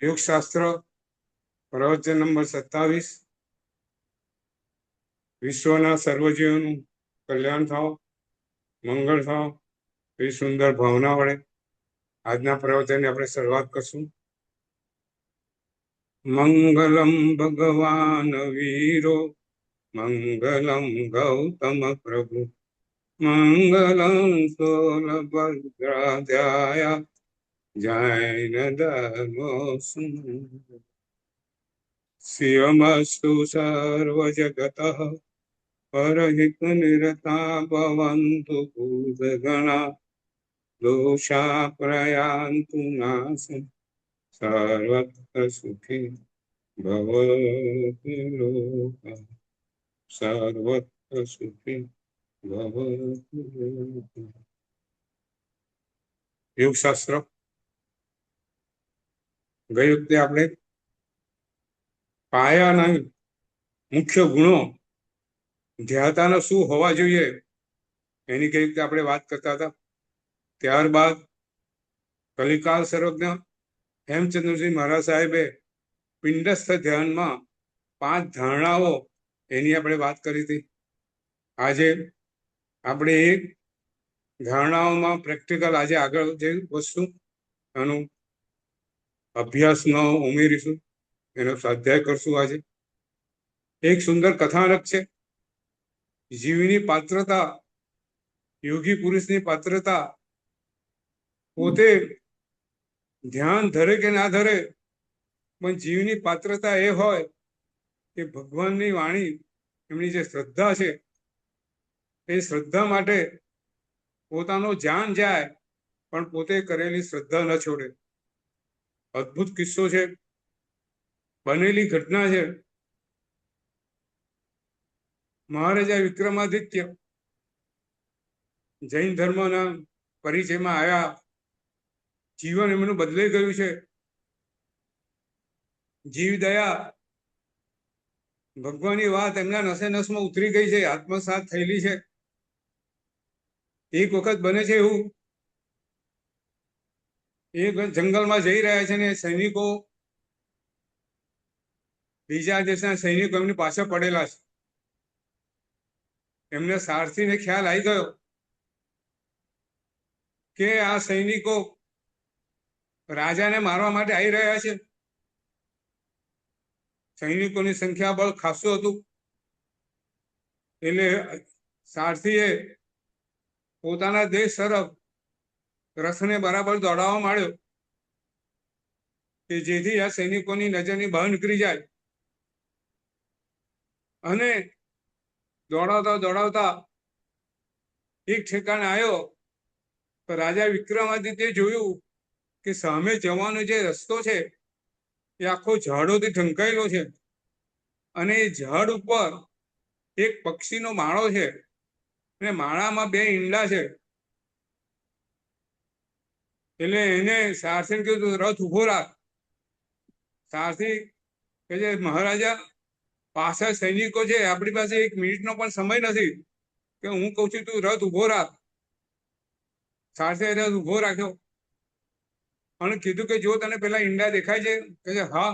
યોગશાસ્ત્ર પ્રવચન નંબર 27. વિશ્વના સર્વજીવોનું કલ્યાણ થાવ, મંગળ થાવ એવી સુંદર ભાવના વડે આજના પ્રવચનની આપણે શરૂઆત કરશું. મંગલમ ભગવાન વીરો, મંગલમ ગૌતમ પ્રભુ, મંગલમ સોલભદ્રાધ્યાય, જૈન ધર્મો શિવમસ્તુ સર્વજગતઃ પરહિત નિરતા ભવन्तु ભૂતગણા, દોષા પ્રયાન્તુ નાશમ, સર્વત્ર સુખી ભવતુ લોકઃ, સર્વત્ર સુખી ભવતુ લોકઃ. યોગશાસ્ત્ર ગઈ વખતે આપણે પાયાના મુખ્ય ગુણો ધ્યાતાના શું હોવા જોઈએ એની કઈ રીતે આપણે વાત કરતા હતા. ત્યારબાદ કલિકાલ સર્વજ્ઞ હેમચંદ્રસિંહ મહારાજ સાહેબે પિંડસ્થ ધ્યાનમાં 5 ધારણાઓ એની આપણે વાત કરી હતી. આજે આપણે એક ધારણાઓમાં પ્રેક્ટિકલ આજે આગળ જે વસ્તુ એનું અભ્યાસમાં ઉમેરીશું, એનો સ્વાધ્યાય કરશું. આજે એક સુંદર કથાનક છે. જીવની પાત્રતા, યોગી પુરુષની પાત્રતા પોતે ધ્યાન ધરે કે ના ધરે, પણ જીવની પાત્રતા એ હોય કે ભગવાનની વાણી, એમની જે શ્રદ્ધા છે એ શ્રદ્ધા માટે પોતાનો જાન જાય પણ પોતે કરેલી શ્રદ્ધા ન છોડે. અદ્ભુત કિસ્સો છે, બનેલી ઘટના છે. મહારાજા વિક્રમાદિત્ય જૈન ધર્મના પરિચયમાં આવ્યા. જીવન એમનું બદલાઈ ગયું છે. જીવદયા, ભગવાનની વાત એમના નસે નસમાં ઉતરી ગઈ છે, આત્મસાત થયેલી છે. એક વખત બને છે એવું, એક જંગલમાં જઈ રહ્યા છે ને સૈનિકો, બીજા દેશના સૈનિકો એમની પાછળ પડેલા છે. એમને સારથીને ખ્યાલ આવી ગયો કે આ સૈનિકો રાજાને મારવા માટે આવી રહ્યા છે. સૈનિકોની સંખ્યા બળ ખાસું હતું. એટલે સારથીએ પોતાના દેશ તરફ રથને બરાબર દોડાવવા માંડ્યો કે જેથી આ સૈનિકોની નજરની બહાર નીકળી જાય. અને દોડાવતા દોડાવતા એક ઠેકાણે આવ્યો તો રાજા વિક્રમાદિત્ય જોયું કે સામે જવાનો જે રસ્તો છે એ આખો ઝાડોથી ઢંકાયેલો છે, અને એ ઝાડ ઉપર એક પક્ષીનો માળો છે, અને માળામાં 2 ઈંડા છે. એટલે એને સારથીને કીધું રથ ઉભો રાખ. સારથી કે છે મહારાજા, પાછળ સૈનિકો છે, આપણી પાસે 1 મિનિટનો પણ સમય નથી કે હું કહું છું તું રથ ઉભો રાખ. સારથીએ રથ ઉભો રાખ્યો અને કીધું કે જો તને પેલા ઈંડા દેખાય છે? કે છે હા.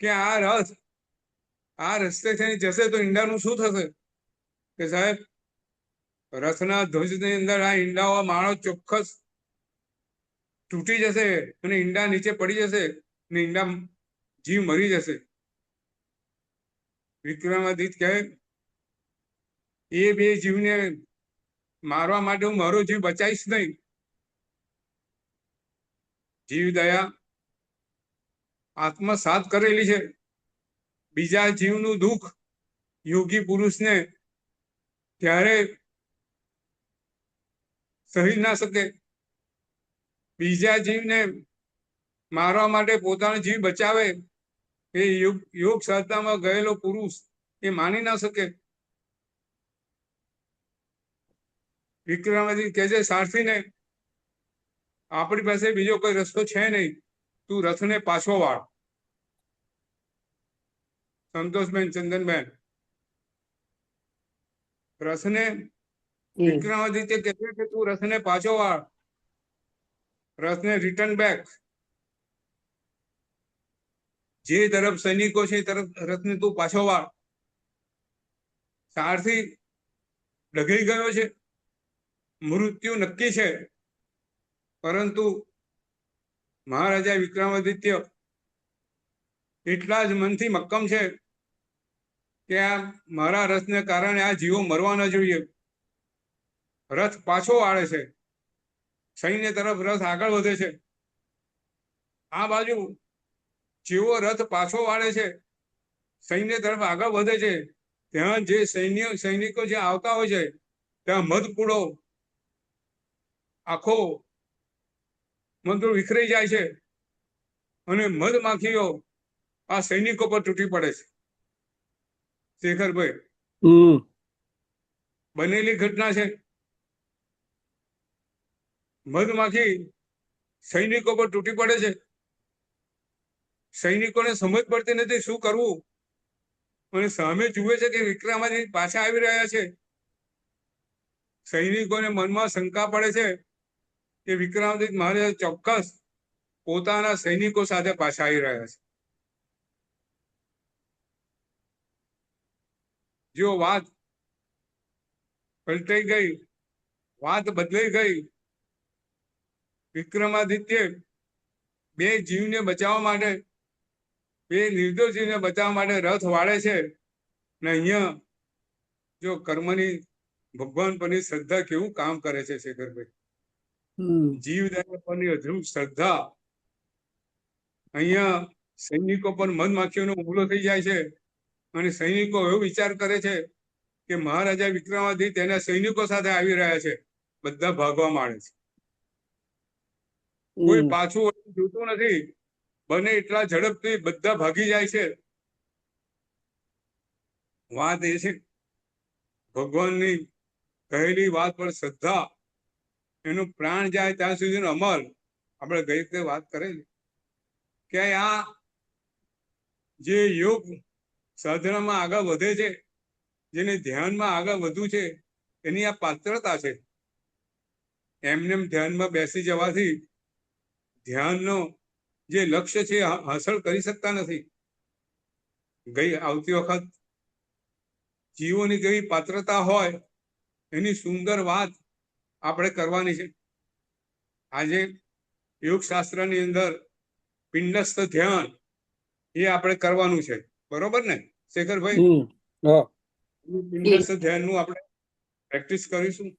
કે આ રથ આ રસ્તે થઈને જશે તો ઈંડાનું શું થશે? કે સાહેબ, રથના ધ્વજની અંદર આ ઈંડાઓ માળો ચોક્કસ તૂટી જશે અને ઈંડા નીચે પડી જશે અને ઈંડા જીવ મરી જશે. વિક્રમાદિત્ય કહે એ 2 જીવને મારવા માટે હું મારો જીવ બચાવીશ નહીં. જીવ દયા આત્મસાત કરેલી છે. બીજા જીવનું દુઃખ યોગી પુરુષને ત્યારે સહી ના શકે. બીજા જીવને મારવા માટે પોતાનો જીવ બચાવે એ યોગ સાધનામાં ગયેલો પુરુષ એ માની ના શકે. વિક્રમાદિત્ય કહે છે સારથીને, આપણી પાસે બીજો કોઈ રસ્તો છે નહીં, તું રથને પાછો વાળ. સંતોષબેન, ચંદનબેન, રથને વિક્રમાદિત્ય કહે છે કે તું રથને પાછો વાળ, રથને રિટર્ન બેક. જે તરફ સૈનિકો છે એ તરફ રથને તું પાછો વાળ. સારથી ડઘાઈ ગયો છે, મૃત્યુ નક્કી છે, પરંતુ મહારાજા વિક્રમાદિત્ય એટલા જ મનથી મક્કમ છે કે આ મારા રથને કારણે આ જીવો મરવા ન જોઈએ. રથ પાછો વાળે છે, સૈન્ય તરફ રથ આગળ વધે છે. આ બાજુ જેવો રથ પાછો વાળે છે, સૈન્ય તરફ આગળ વધે છે, ત્યાં જે સૈનિકો જે આવતા હોય છે ત્યાં મધપૂડો આખો મંત્રો વિખરાઈ જાય છે અને મધમાખીઓ આ સૈનિકો પર તૂટી પડે છે. શેખરભાઈ, બનેલી ઘટના છે. મધમાખી સૈનિકો પર તૂટી પડે છે. સૈનિકોને સમજ પડતી નથી શું કરવું, અને સામે જુએ છે કે વિક્રમાદિત્ય પાછા આવી રહ્યા છે. સૈનિકોને મનમાં શંકા પડે છે કે વિક્રમાદિત્ય મહારાજ ચોક્કસ પોતાના સૈનિકો સાથે પાછા આવી રહ્યા છે. જો વાત પલટાઈ ગઈ, વાત બદલાઈ ગઈ. વિક્રમાદિત્ય બે જીવને બચાવવા માટે, બે નિર્દોષ જીવને બચાવવા માટે રથ વાળે છે. ને અહીંયા જો કર્મની ભગવાન પરની શ્રદ્ધા કેવું કામ કરે છે શેખરભાઈ. જીવદયા પરની અઢળક શ્રદ્ધા. અહીંયા સૈનિકો પર મધમાખીઓનો હુમલો થઈ જાય છે અને સૈનિકો એવો વિચાર કરે છે કે મહારાજા વિક્રમાદિત્ય તેના સૈનિકો સાથે આવી રહ્યા છે. બધા ભાગવા માંડે છે. કોઈ પાછું જોતું નથી. બને એટલા ઝડપથી બધા ભાગી જાય છે. વાત એ છે ભગવાનની કહેલી વાત પર શ્રદ્ધા, એનું પ્રાણ જાય ત્યાં સુધીનો અમલ. આપણે ગઈ વખતે વાત કરેલી કે આ જે યોગ સાધનામાં આગળ વધે છે, જેને ધ્યાનમાં આગળ વધવું છે, એની આ પાત્રતા છે. એમને ધ્યાનમાં બેસી જવાથી ધ્યાનનો જે લક્ષ્ય છે હાંસલ કરી શકતા નથી. આવતી વખત જીવોની કેવી પાત્રતા હોય એની સુંદર વાત આપણે કરવાની છે. આજે યોગ શાસ્ત્રની અંદર પિંડસ્થ ધ્યાન એ આપણે કરવાનું છે. બરોબર ને શેખરભાઈ? પિંડસ્થ ધ્યાનનું આપણે પ્રેક્ટિસ કરીશું.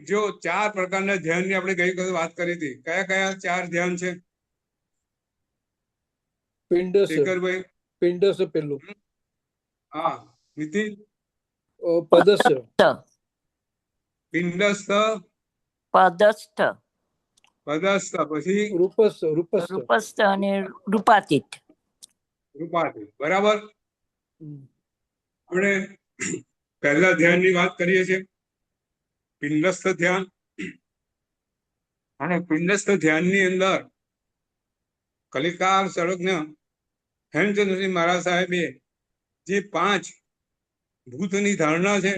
જો 4 પ્રકારના ધ્યાનની આપણે ગઈ વખતે વાત કરી હતી. કયા કયા 4 ધ્યાન છે શેખરભાઈ? પિંડસ્થ પેલું, હા નીતિન? પદસ્થ, પિંડસ્થ, પદસ્થ, પદસ્થ, પછી રૂપસ્થ અને રૂપાતીત. રૂપાતીત. બરાબર. આપણે પહેલા ધ્યાનની વાત કરીએ છીએ, પિંડસ્થ ધ્યાન. અને પિંડસ્થ ધ્યાનની અંદર કલિકાર સર્વજ્ઞ હેમચંદ્રસિંહ મહારાજ સાહેબે જે 5 ભૂતની ધારણા છે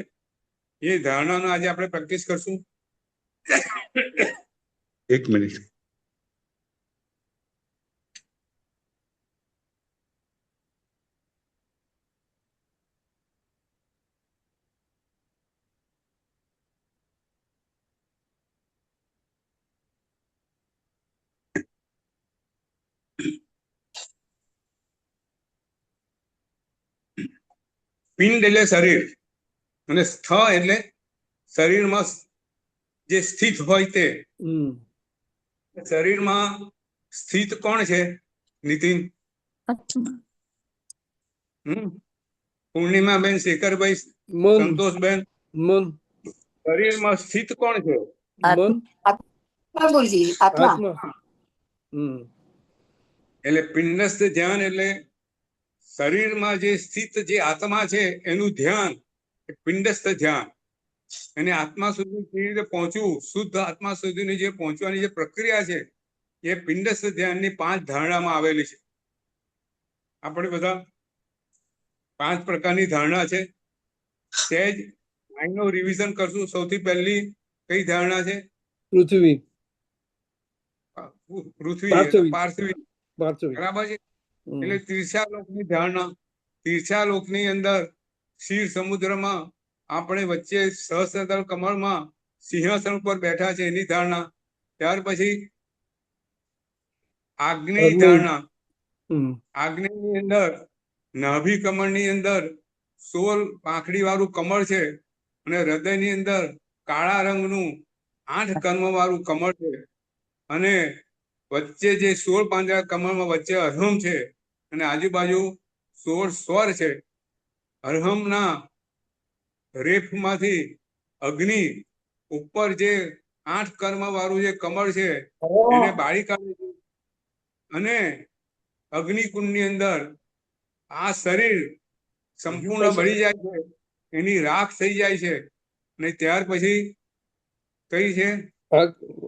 એ ધારણાનો આજે આપણે પ્રેક્ટિસ કરશું. એક મિનિટ. પિંડ એટલે શરીર અને સ્થ એટલે શરીરમાં જે સ્થિત હોય તે. શરીરમાં સ્થિત કોણ છે નીતિન? પૂર્ણિમાબેન, શેખરભાઈ, સંતોષબેન, શરીરમાં સ્થિત કોણ છે? એટલે પિંડસ્થ ધ્યાન એટલે શરીરમાં જે સ્થિત જે આત્મા છે એનું ધ્યાન, પિંડસ્થ ધ્યાન. અને આત્મા સુધી કેવી રીતે પહોંચવું, શુદ્ધ આત્મા સુધીની જે પહોંચવાની જે પ્રક્રિયા છે એ પિંડસ્થ ધ્યાનની 5 ધારણામાં આવેલી છે. આપણે બધા 5 પ્રકારની ધારણા છે. સહેજ આઈનો રિવિઝન કરશું. સૌથી પહેલી કઈ ધારણા છે? પૃથ્વી, પાર્થિવી. બરાબર છે. એટલે તીર્ષાલોકની ધારણા. તીર્ષાલોકની અંદર ક્ષીર સમુદ્રમાં આપણે વચ્ચે સહસ્ત્ર કમળમાં સિંહાસન ઉપર બેઠા છે એની ધારણા. ત્યાર પછી આજ્ઞેય આજ્ઞેય. ધારણા. હમ. આજ્ઞેયની અંદર નાભી કમળની અંદર 16 પાંખડી વાળું કમળ છે અને હૃદયની અંદર કાળા રંગનું 8 કર્મ વાળું કમળ છે અને વચ્ચે જે 16 પાંદડા કમળમાં વચ્ચે અર્હમ છે અને આજુબાજુ 16 સ્વર છે. અર્હમના રેફમાંથી અગ્નિ ઉપર જે 8 કર્મ વાળું જે કમળ છે એને બાળી કાઢે છે અને અગ્નિકુંડની અંદર આ શરીર સંપૂર્ણ બળી જાય છે, એની રાખ થઈ જાય છે. અને ત્યાર પછી કઈ છે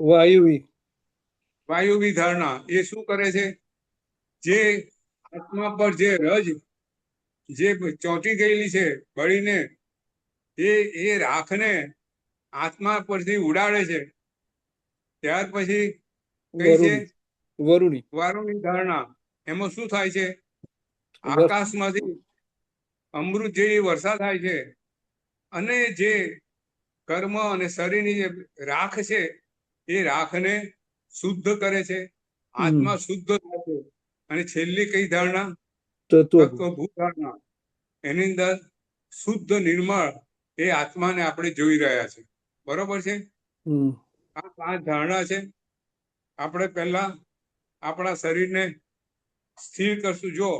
વાયુવી. વાયુવી ધારણા. એ શું કરે છે? જે આત્મા પર જે રજ જે ચોંટી ગયેલી છે બળીને, એ રાખને આત્મા પરથી ઉડાડે છે. ત્યાર પછી કઈ છે વરુણી. વારુણી ધારણા. એમાં શું થાય છે? આકાશમાંથી અમૃત જેવી વર્ષા થાય છે અને જે કર્મ અને શરીરની જે રાખ છે એ રાખને શુદ્ધ કરે છે. આત્મા શુદ્ધ થાય છે. અને છેલ્લી કઈ ધારણા? તત્વભૂત ધારણા. એની અંદર શુદ્ધ નિર્મળ એ આત્માને આપણે જોઈ રહ્યા છે. બરોબર છે? આ 5 ધારણા છે. આપણે પહેલા આપણા શરીરને સ્થિર કરશું. જો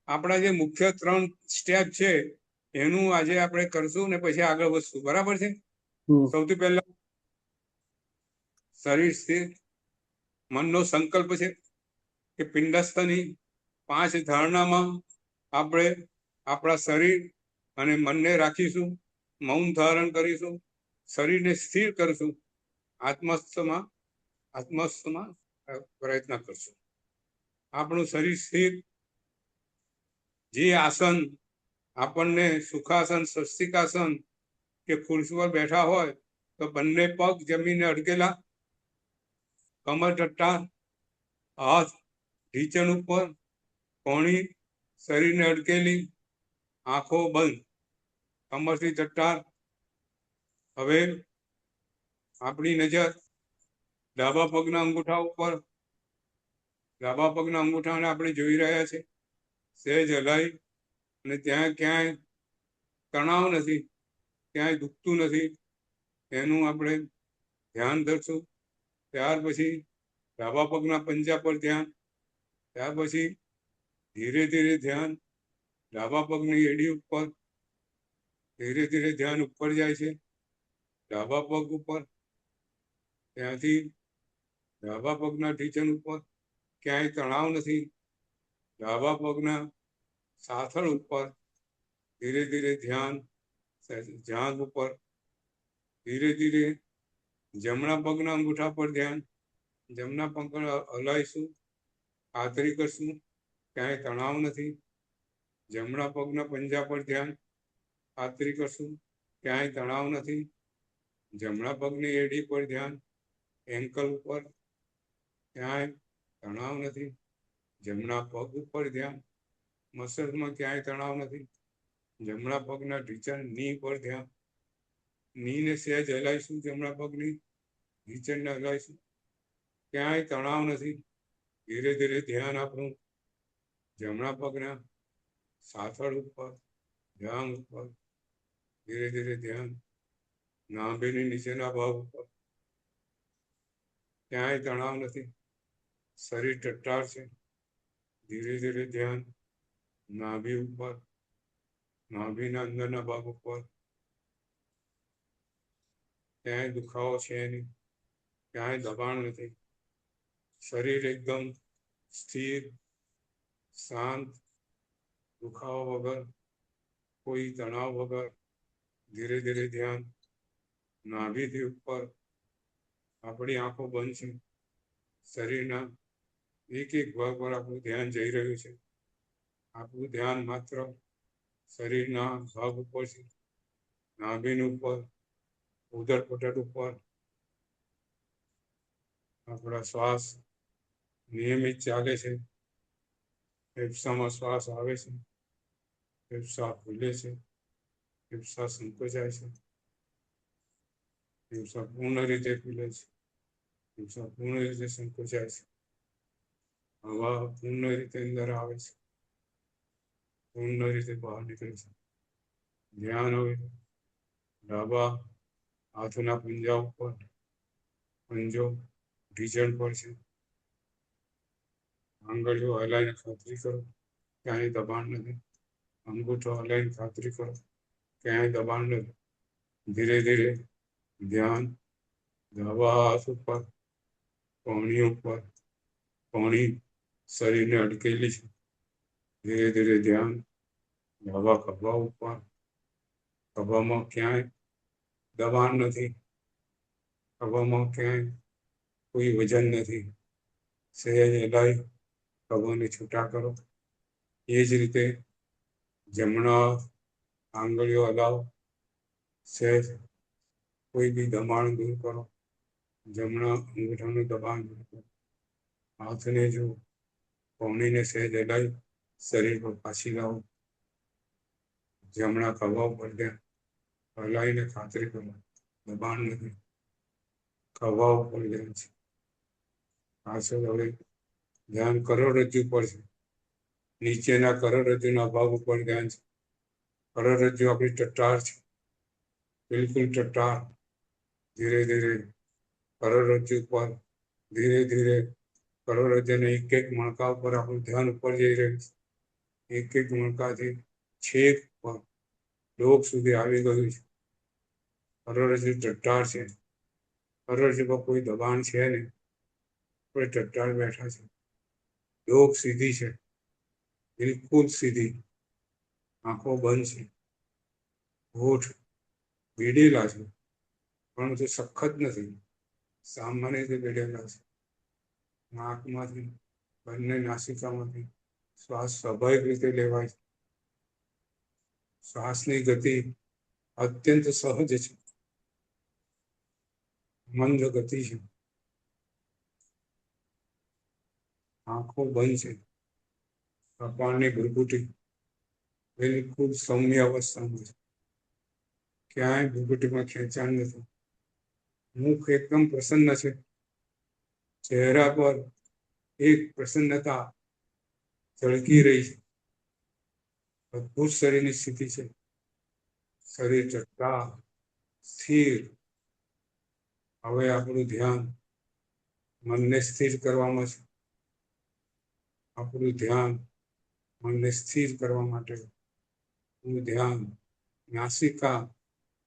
આપણા જે મુખ્ય 3 સ્ટેપ છે એનું આજે આપણે કરશું ને પછી આગળ વધશું. બરાબર છે? સૌથી પહેલા શરીર સ્થિર. મનનો સંકલ્પ છે કે પિંડસ્થની 5 ધારણામાં આપણે આપણા શરીર અને મનને રાખીશું, મૌન ધારણ કરીશું, શરીરને સ્થિર કરીશું, આત્મસ્થમાં પ્રયત્ન કરશું. આપણું શરીર સ્થિર. જે આસન આપણને સુખાસન, સ્વસ્તિકાસન કે ખુરશી પર બેઠા હોય તો બંને પગ જમીને અડકેલા, કમર ટટ્ટાર, હાથ ઢીચણ ઉપર, કોણી શરીરને અડકેલી, આંખો બંધ, કમરથી ટટ્ટાર. હવે આપણી નજર ડાબા પગના અંગૂઠા ઉપર. ડાબા પગના અંગૂઠાને આપણે જોઈ રહ્યા છે. સહેજ હલાઈ અને ત્યાં ક્યાંય તણાવ નથી, ક્યાંય દુખતું નથી, એનું આપણે ધ્યાન ધરશું. ત્યાર પછી ડાબા પગના પંજા પર ધ્યાન. ત્યાર પછી ધીરે ધીરે ધ્યાન ડાબા પગની એડી ઉપર. ધીરે ધીરે ધ્યાન ઉપર જાય છે ડાબા પગ ઉપર. ત્યાંથી ડાબા પગના ઢીચણ ઉપર, ક્યાંય તણાવ નથી. ડાબા પગના સાથળ ઉપર ધીરે ધીરે ધ્યાન જાંઘ ઉપર. ધીરે ધીરે જમણા પગના અંગૂઠા પર ધ્યાન. જમણા પગ હલાવીશું, ખાતરી કરશું ક્યાંય તણાવ નથી. જમણા પગના પંજા પર ધ્યાન. ખાતરી કરશું ક્યાંય તણાવ નથી. જમણા પગની એડી પર ધ્યાન. એન્કલ ઉપર ક્યાંય તણાવ નથી. જમણા પગ ઉપર ધ્યાન. મસલ્સમાં ક્યાંય તણાવ નથી. જમણા પગના ઢીચણ ની પર ધ્યાન. નીને સહેજ હલાવીશું, જમણા પગની ઢીચણને હલાવીશું, ક્યાંય તણાવ નથી. ધીરે ધીરે ધ્યાન આપણું જમણા પગના સાથળ ઉપર, જાંઘ ઉપર. ધીરે ધીરે ધ્યાન નાભીની નીચેના ભાગ ઉપર, ક્યાંય તણાવ નથી. શરીર ટટ્ટાર છે. ધીરે ધીરે ધ્યાન નાભી ઉપર, નાભીના અંદરના ભાગ ઉપર. ક્યાંય દુખાવો છે નહીં, ક્યાંય દબાણ નથી. શરીર એકદમ સ્થિર, શાંત, દુખાવો વગર, કોઈ તણાવ વગર. ધીરે ધીરે ધ્યાન નાભીથી ઉપર. આપણી આંખો બંધ છે. શરીરના એક એક ભાગ પર આપણું ધ્યાન જઈ રહ્યું છે. આપણું ધ્યાન માત્ર શરીરના ભાગ ઉપર છે. નાભીની ઉપર, ઉદરપટલ ઉપર. આપણા શ્વાસ નિયમિત ચાલે છે. ફેફસામાં શ્વાસ આવે છે, ફેફસા ખુલે છે, ફેફસા સંકોચાય છે, ફેફસા પૂર્ણ રીતે ખુલે છે, ફેફસા પૂર્ણ રીતે સંકોચાય છે, હવા પૂર્ણ રીતે અંદર આવે છે, પૂર્ણ રીતે બહાર નીકળે છે. ધ્યાન હવે ડાબા હાથના પંજા ઉપર, પંજો ઢીચણ પર છે, આંગળીઓ હલાઈને ખાતરી કરો ક્યાંય દબાણ નથી, અંગૂઠો હલાઈને ખાતરી કરો ક્યાંય દબાણ નથી. ધીરે ધીરે ધ્યાન ડાબા હાથ ઉપર, કોણી ઉપર, કોણી શરીરને અટકેલી છે. ધીરે ધીરે ધ્યાન ડાબા ખભા ઉપર, ખભામાં ક્યાંય દબાણ નથી, ખભામાં ક્યાંય કોઈ વજન નથી. સહેજ હલાઈ ખભાને છૂટા કરો. એ જ રીતે જમણા આંગળીઓ હલાવો, સહેજ કોઈ બી દબાણ દૂર કરો, જમણા અંગૂઠાનું દબાણ દૂર કરો. હાથને જો કોણીને સહેજ હલાઈ શરીર પર પાછી લાવો. જમણા ખભા ઉપર ધ્યાન હલાઈને ખાતરી કરો દબાણ નથી, ખભા ઉપર ધ્યાન છે. પાછળ હવે ધ્યાન કરોડરજ્જુ પર છે, નીચેના કરોડરજ્જુના ભાગ ઉપર ધ્યાન છે. કરોડરજ્જુ આપણી ટટ્ટાર છે, બિલકુલ ટટ્ટાર. ધીરે ધીરે કરોડરજ્જુ પર, ધીરે ધીરે કરોડરજ્જુના એક એક મણકા ઉપર આપણું ધ્યાન ઉપર જઈ રહ્યું છે. એક એક મણકાથી છેક પર ડોક સુધી આવી ગયું છે. કરોડરજ્જુ ટટ્ટાર છે, કરોડરજ્જુ પર કોઈ દબાણ છે નહીં, આપણે ટટ્ટાર બેઠા છે. ડોક સીધી છે, બિલકુલ સીધી. આંખો બંધ છે, હોઠ ભીડેલા છે, પરંતુ સખત નથી, સામાન્ય રીતે ભીડેલા છે. નાકમાંથી, બંને નાસિકામાંથી શ્વાસ સ્વાભાવિક રીતે લેવાય છે. શ્વાસની ગતિ અત્યંત સહજ છે, મંદ ગતિ છે. આંખો બંધ છે, કપાળની ભૃકુટી બિલકુલ સૌમ્ય અવસ્થામાં છે, ક્યાંય ભૃકુટીમાં ખેંચાણ નથી. મુખ એકદમ પ્રસન્ન છે, ચહેરા પર એક પ્રસન્નતા ઝળકી રહી છે. અદભુત શરીરની સ્થિતિ છે, શરીર ચટ્ટાર, સ્થિર. હવે આપણું ધ્યાન મનને સ્થિર કરવામાં છે. આપણું ધ્યાન મનને સ્થિર કરવા માટે ધ્યાન નાસિકા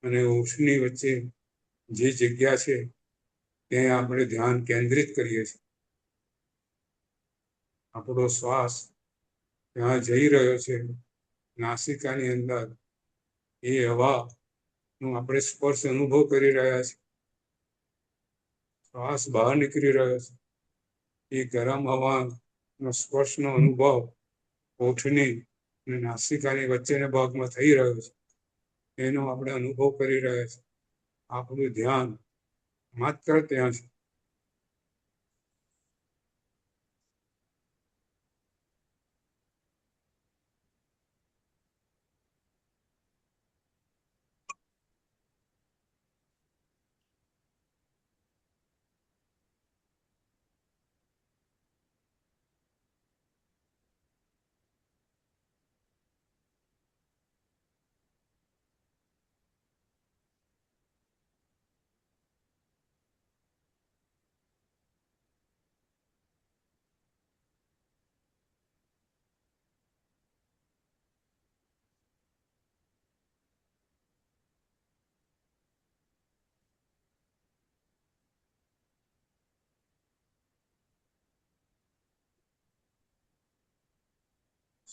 અને હોઠની વચ્ચે જે જગ્યા છે ત્યાં આપણે ધ્યાન કેન્દ્રિત કરીએ છીએ. આપણો શ્વાસ ત્યાં જઈ રહ્યો છે, નાસિકાની અંદર એ હવાનો આપણે સ્પર્શ અનુભવ કરી રહ્યા છીએ. શ્વાસ બહાર નીકળી રહ્યો છે, એ ગરમ હવાનો સ્પર્શનો અનુભવ હોઠની અને નાસિકાની વચ્ચેના ભાગમાં થઈ રહ્યો છે, એનો આપણે અનુભવ કરી રહ્યા છીએ. આપણું ધ્યાન માત્ર ત્યાં છે.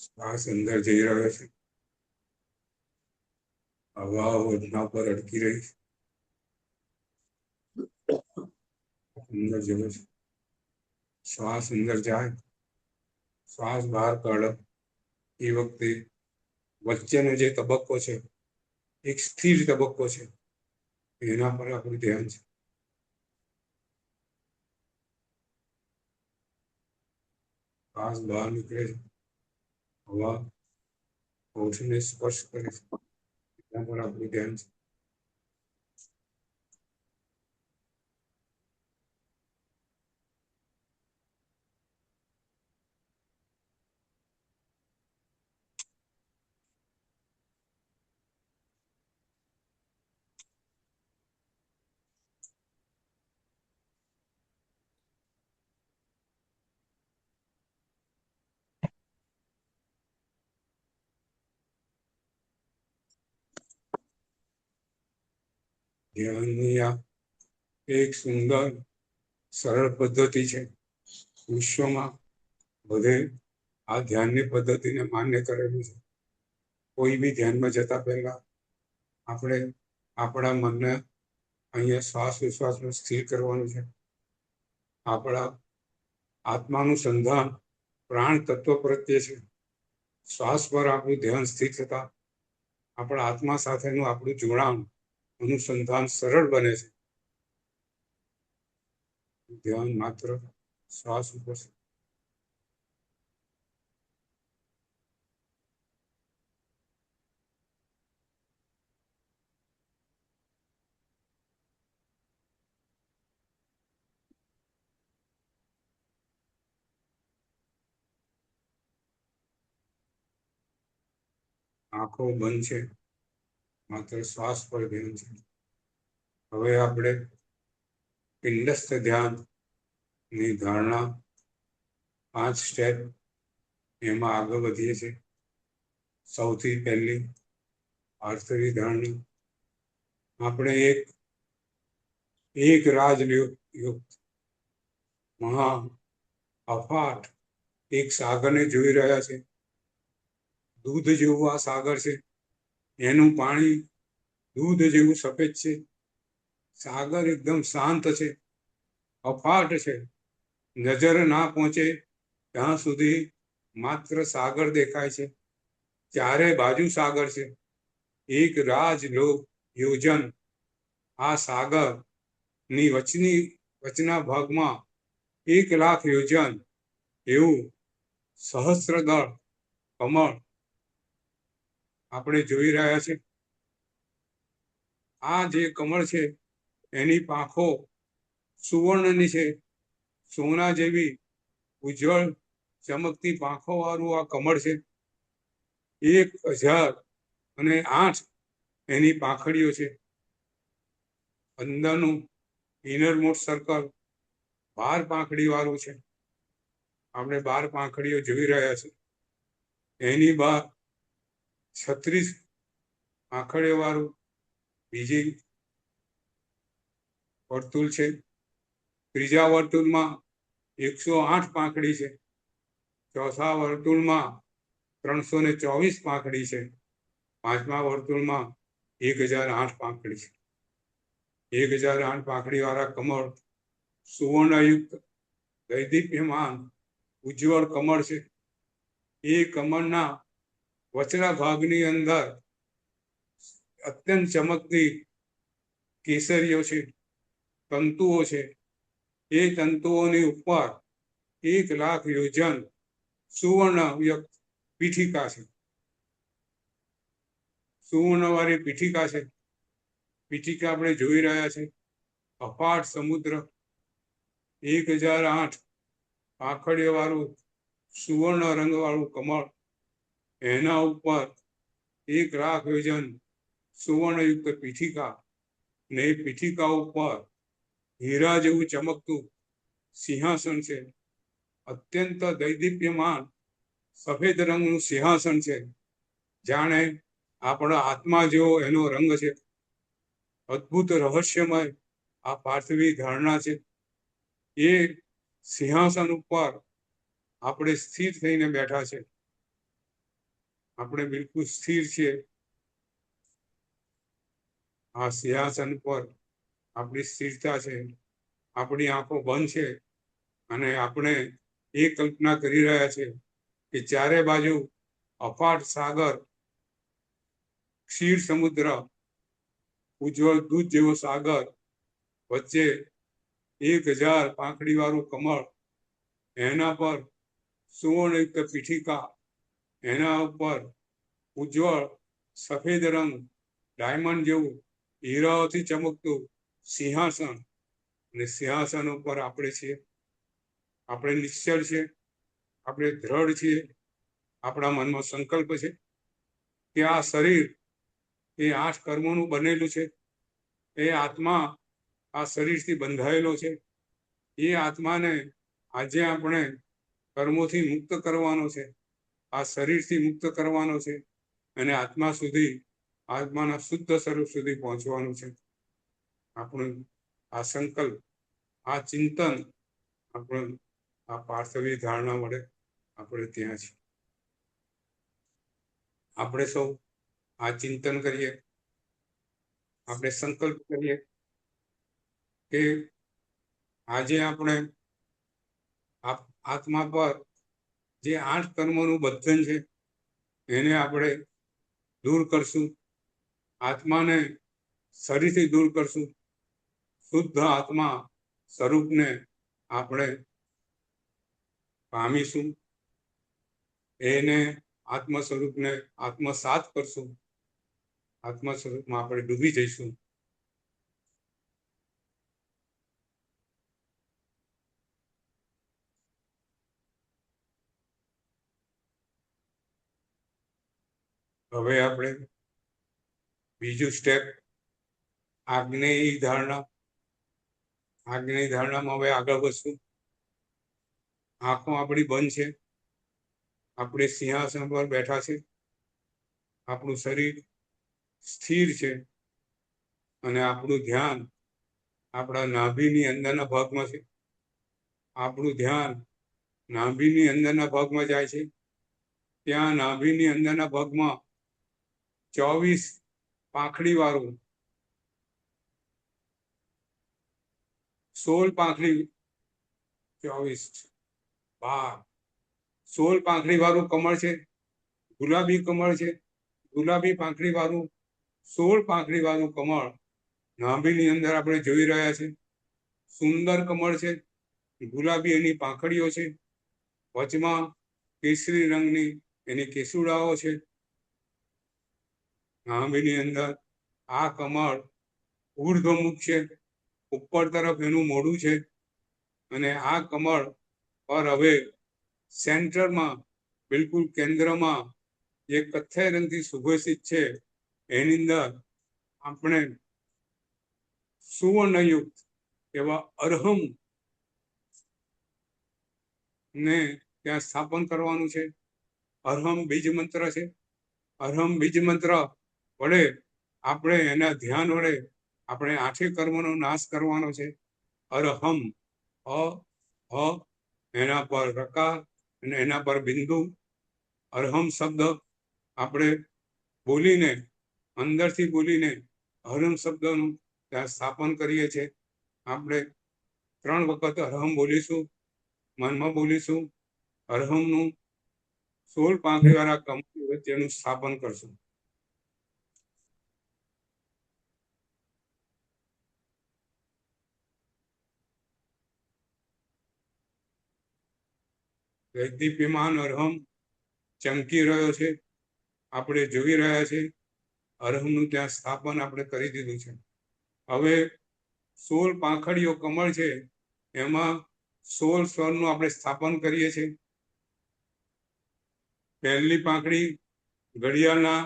શ્વાસ અંદર જઈ રહ્યો છે, હવા હોઠના પર અટકી રહી છે, અંદર જવે છે. શ્વાસ અંદર જાય, શ્વાસ બહાર કાઢો, એ વખતે વચ્ચેનો જે તબક્કો છે એક સ્થિર તબક્કો છે, એના પર આપણું ધ્યાન છે. શ્વાસ બહાર નીકળે છે, હવા હોઠને સ્પર્શ કરે છે, એના પર આપણું ધ્યાન છે. ધ્યાનની આ એક સુંદર સરળ પદ્ધતિ છે. વિશ્વમાં બધે આ ધ્યાનની પદ્ધતિને માન્ય કરેલું છે. કોઈ બી ધ્યાનમાં જતા પહેલા આપણે આપણા મનને અહીંયા શ્વાસ વિશ્વાસમાં સ્થિર કરવાનું છે. આપણા આત્માનું સંધાન પ્રાણ તત્વ પ્રત્યે છે. શ્વાસ પર આપણું ધ્યાન સ્થિર થતા આપણા આત્મા સાથેનું આપણું જોડાણ અનુસંધાન સરળ બને છે. ધ્યાન માત્ર શ્વાસ ઉપર છે. આંખો બંધ છે, માત્ર શ્વાસ પર ધ્યાન છે. હવે આપણે પિંડસ્થ ધ્યાન ની ધારણા 5 સ્ટેપ એમાં આગળ વધીએ છીએ. સૌથી પહેલી આર્થરી ધારણા. આપણે એક રાજયુક્ત મહા અફાટ એક સાગરને જોઈ રહ્યા છે. દૂધ જેવું આ સાગર છે. એનું પાણી દૂધ જેવું સફેદ છે. સાગર એકદમ શાંત છે, અફાટ છે. નજર ના પહોંચે ત્યાં સુધી માત્ર સાગર દેખાય છે. ચારે બાજુ સાગર છે. એક યોજન આ સાગર ની વચના ભાગમાં 1,00,000 યોજન એવું સહસ્ત્રદળ કમળ આપણે જોઈ રહ્યા છે. આ જે કમળ છે એની પાંખો સુવર્ણની છે. સોના જેવી ઉજ્જવળ ચમકતી પાંખો વાળું આ કમળ છે. 1,008 એની પાંખડીઓ છે. અંદરનું ઇનરમોસ્ટ સર્કલ 12 પાંખડી વાળું છે. આપણે 12 પાંખડીઓ જોઈ રહ્યા છે. એની બહાર 36 પાંખડીઓ વાળું બીજી વર્તુળ છે. ત્રીજા વર્તુળમાં 108 પાંખડી છે. ચોથા વર્તુળમાં 324 પાંખડી છે. પાંચમા વર્તુળમાં 1,008 પાંખડી છે. 1,008 પાંખડી વાળા કમળ સુવર્ણયુક્ત દૈદીપ્યમાન ઉજ્જવળ કમળ છે. એ કમળના વચલા ભાગની અંદર અત્યંત ચમકતી કેસરીઓ છે, તંતુઓ છે. એ તંતુઓની ઉપર 1,00,000 યોજન સુવર્ણયુક્ત પીઠિકા છે. સુવર્ણવાળી પીઠિકા છે. પીઠિકા આપણે જોઈ રહ્યા છે. અફાટ સમુદ્ર 1,008 પાંખડીઓ વાળું સુવર્ણ રંગ વાળું કમળ, એના ઉપર 1,00,000 યોજન સુવર્ણયુક્ત પીઠિકા ને એ પીઠિકા ઉપર હીરા જેવું ચમકતું સિંહાસન છે. અત્યંત દૈદીપ્યમાન સફેદ રંગનું સિંહાસન છે. જાણે આપણા આત્મા જેવો એનો રંગ છે. અદ્ભુત રહસ્યમય આ પાર્થિવી ધારણા છે. એ સિંહાસન ઉપર આપણે સ્થિર થઈને બેઠા છે. આપણે બિલકુલ સ્થિર છીએ. આ સિંહાસન પર આપણી સ્થિરતા છે. આપણી આંખો બંધ છે અને આપણે એ કલ્પના કરી રહ્યા છે કે ચારે બાજુ અફાટ સાગર, ક્ષીર સમુદ્ર, ઉજ્જવળ દૂધ જેવો સાગર, વચ્ચે 1,000 પાંખડી વાળું કમળ, એના પર સુવર્ણયુક્ત પીઠિકા એના ઉપર ઉજ્જવળ સફેદ રંગ, ડાયમંડ જેવું હીરાઓથી ચમકતું સિંહાસન, અને સિંહાસન ઉપર આપણે છીએ. આપણે નિશ્ચળ છે, આપણે દ્રઢ છીએ, આપણા મનમાં સંકલ્પ છે કે આ શરીર એ 8 કર્મોનું બનેલું છે. એ આત્મા આ શરીરથી બંધાયેલો છે. એ આત્માને આજે આપણે કર્મોથી મુક્ત કરવાનો છે, આ શરીરથી મુક્ત કરવાનો છે, અને આત્મા સુધી, આત્માના શુદ્ધ સ્વરૂપ સુધી પહોંચવાનું છે. આપણું આ સંકલ્પ, આ ચિંતન, આપણું આ પાર્થવી ધારણા વડે આપણે ત્યાં છીએ. આપણે સૌ આ ચિંતન કરીએ, આપણે સંકલ્પ કરીએ કે આજે આપણે આત્મા પર જે 8 કર્મોનું બંધન છે એને આપણે દૂર કરશું, આત્માને શરીરથી દૂર કરશું, શુદ્ધ આત્મા સ્વરૂપને આપણે પામીશું, એને આત્મ સ્વરૂપને આત્મસાત કરશું, આત્મ સ્વરૂપમાં આપણે ડૂબી જઈશું. હવે આપણે બીજું સ્ટેપ, આજ્ઞેય ધારણા. આજ્ઞેય ધારણામાં હવે આગળ વધશું. આંખો આપણી બંધ છે, આપણે સિંહાસન પર બેઠા છે, આપણું શરીર સ્થિર છે, અને આપણું ધ્યાન આપણા નાભીની અંદરના ભાગમાં છે. આપણું ધ્યાન નાભીની અંદરના ભાગમાં જાય છે. ત્યાં નાભીની અંદરના ભાગમાં 24 પાંખડી વાળું, 16 પાંખડી, 24, 12, 16 પાંખડી વાળું કમળ છે, ગુલાબી કમળ છે. ગુલાબી પાંખડી વાળું 16 પાંખડી વાળું કમળ નાભીની અંદર આપણે જોઈ રહ્યા છે. સુંદર કમળ છે, ગુલાબી એની પાંખડીઓ છે, વચમાં કેસરી રંગની એની કેસુડાઓ છે. નાભીની અંદર આ કમળ ઊર્ધ્વમુખ છે, ઉપર તરફ એનું મોઢું છે, અને આ કમળ પર હવે સેન્ટરમાં, બિલકુલ કેન્દ્રમાં જે કથ્થાઈ રંગથી સુભોષિત છે, એની અંદર આપણે સુવર્ણયુક્ત એવા અરહમ ને ત્યાં સ્થાપન કરવાનું છે. અરહમ બીજ મંત્ર છે. અરહમ બીજ મંત્ર વડે આપણે એના ધ્યાન વડે આપણે 8 કર્મોનો નાશ કરવાનો છે. અરહમ, અ એના પર રકાર અને એના પર બિંદુ. અરહમ શબ્દ આપણે બોલીને, અંદરથી બોલીને અરહમ શબ્દનું ત્યાં સ્થાપન કરીએ છીએ. આપણે 3 વખત અરહમ બોલીશું, મનમાં બોલીશું. અરહમનું 16 પાંખડી વાળા કમળ વચ્ચેનું સ્થાપન કરશું. દીપ્યમાન અરહમ ચમકી રહ્યો છે, આપણે જોઈ રહ્યા છે. અરહમનું ત્યાં સ્થાપન આપણે કરી દીધું છે. હવે 16 પાંખડીઓ કમળ છે, એમાં 16 સ્વરનું આપણે સ્થાપન કરીએ છીએ. પહેલી પાંખડી ઘડિયાળના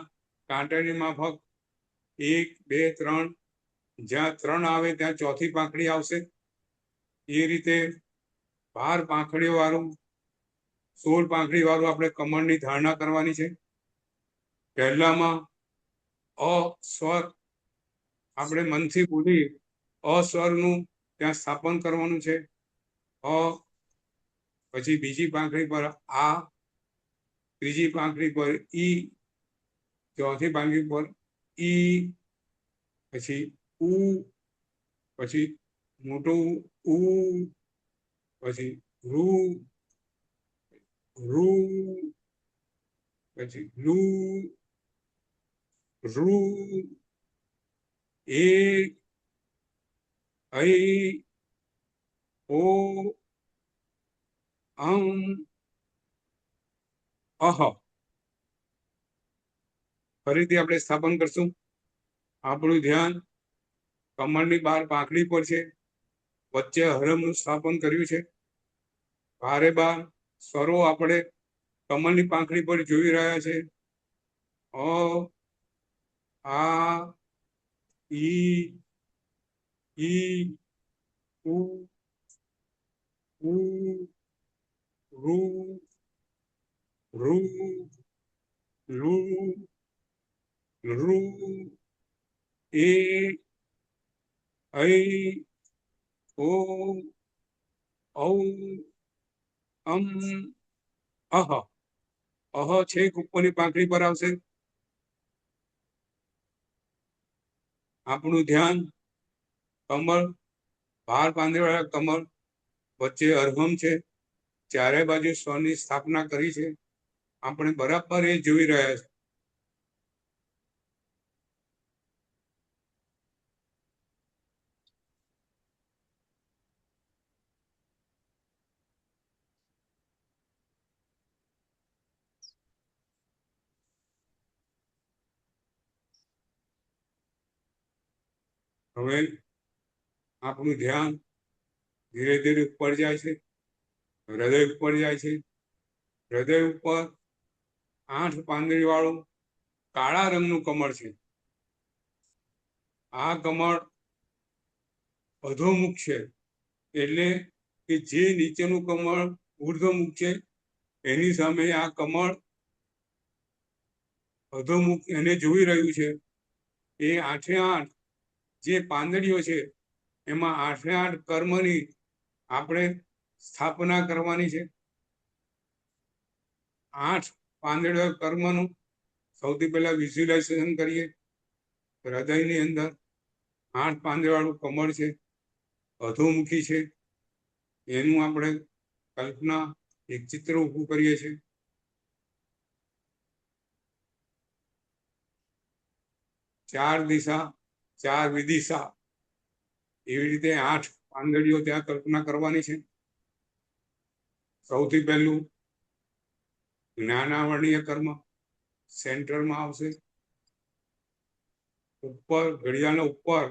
કાંટાની માફક 1, 2, 3, જ્યાં 3 આવે ત્યાં ચોથી પાંખડી આવશે. એ રીતે 12 પાંખડીઓ વાળું, 16 પાંખડી વાળું આપણે કમળની ધારણા કરવાની છે. પહેલામાં અ સ્વર આપણે મનથી બોલી અ સ્વરનું ત્યાં સ્થાપન કરવાનું છે. અ, પછી બીજી પાંખડી પર આ, ત્રીજી પાંખડી પર ઈ, ચોથી પાંખડી પર ઈ, પછી ઉ, પછી મોટું ઉ, પછી રૂ, રૂ, પછી લુ, રૂ, એ, ઐ, ઓ, અમ, અહ. ફરીથી આપણે સ્થાપન કરશું. આપણું ધ્યાન કમળની બહાર પાંખડી પર છે. વચ્ચે હરમનું સ્થાપન કર્યું છે. બારે બાર સ્વરો આપણે કમળની પાંખડી પર જોઈ રહ્યા છે. અ, આ, ઈ, ઉ, રૂ, ઋ, લું, ઋ, એ, ઐ, ઓ, ઔ, અહ. અહ છેક ઉપરની પાંખડી પર આવશે. આપણું ધ્યાન કમળ, બહાર પાંદડીવાળા કમળ, વચ્ચે અર્ઘમ છે. ચારે બાજુ સ્વરની સ્થાપના કરી છે. આપણે બરાબર એ જોઈ રહ્યા છે. હવે આપણું ધ્યાન ધીરે ધીરે ઉપર જાય છે. હૃદય ઉપર જાય છે. હૃદય ઉપર 8 પાંદડી વાળું કાળા રંગનું કમળ છે. આ કમળ અધોમુખ છે, એટલે કે જે નીચેનું કમળ ઉર્ધ્વમુખ છે એની સામે આ કમળ અધોમુખ એને જોઈ રહ્યું છે. એ 8 જે પાંદડીઓ છે એમાં 8 કર્મની આપણે સ્થાપના કરવાની છે. 8 પાંદડીઓ કર્મનું સૌથી પહેલા વિઝ્યુલાઇઝેશન કરીએ. હૃદયની અંદર 8 પાંદડીવાળું કમળ છે, અધોમુખી છે. એનું આપણે કલ્પના એક ચિત્ર ઊભું કરીએ છીએ. ચાર દિશા, ચાર વિદિશા, એવી રીતે 8 પાંદડીઓ ત્યાં કલ્પના કરવાની છે. સૌથી પહેલું જ્ઞાનાવર્ણીય કર્મ સેન્ટરમાં આવશે. ઉપર ઘડિયાળના ઉપર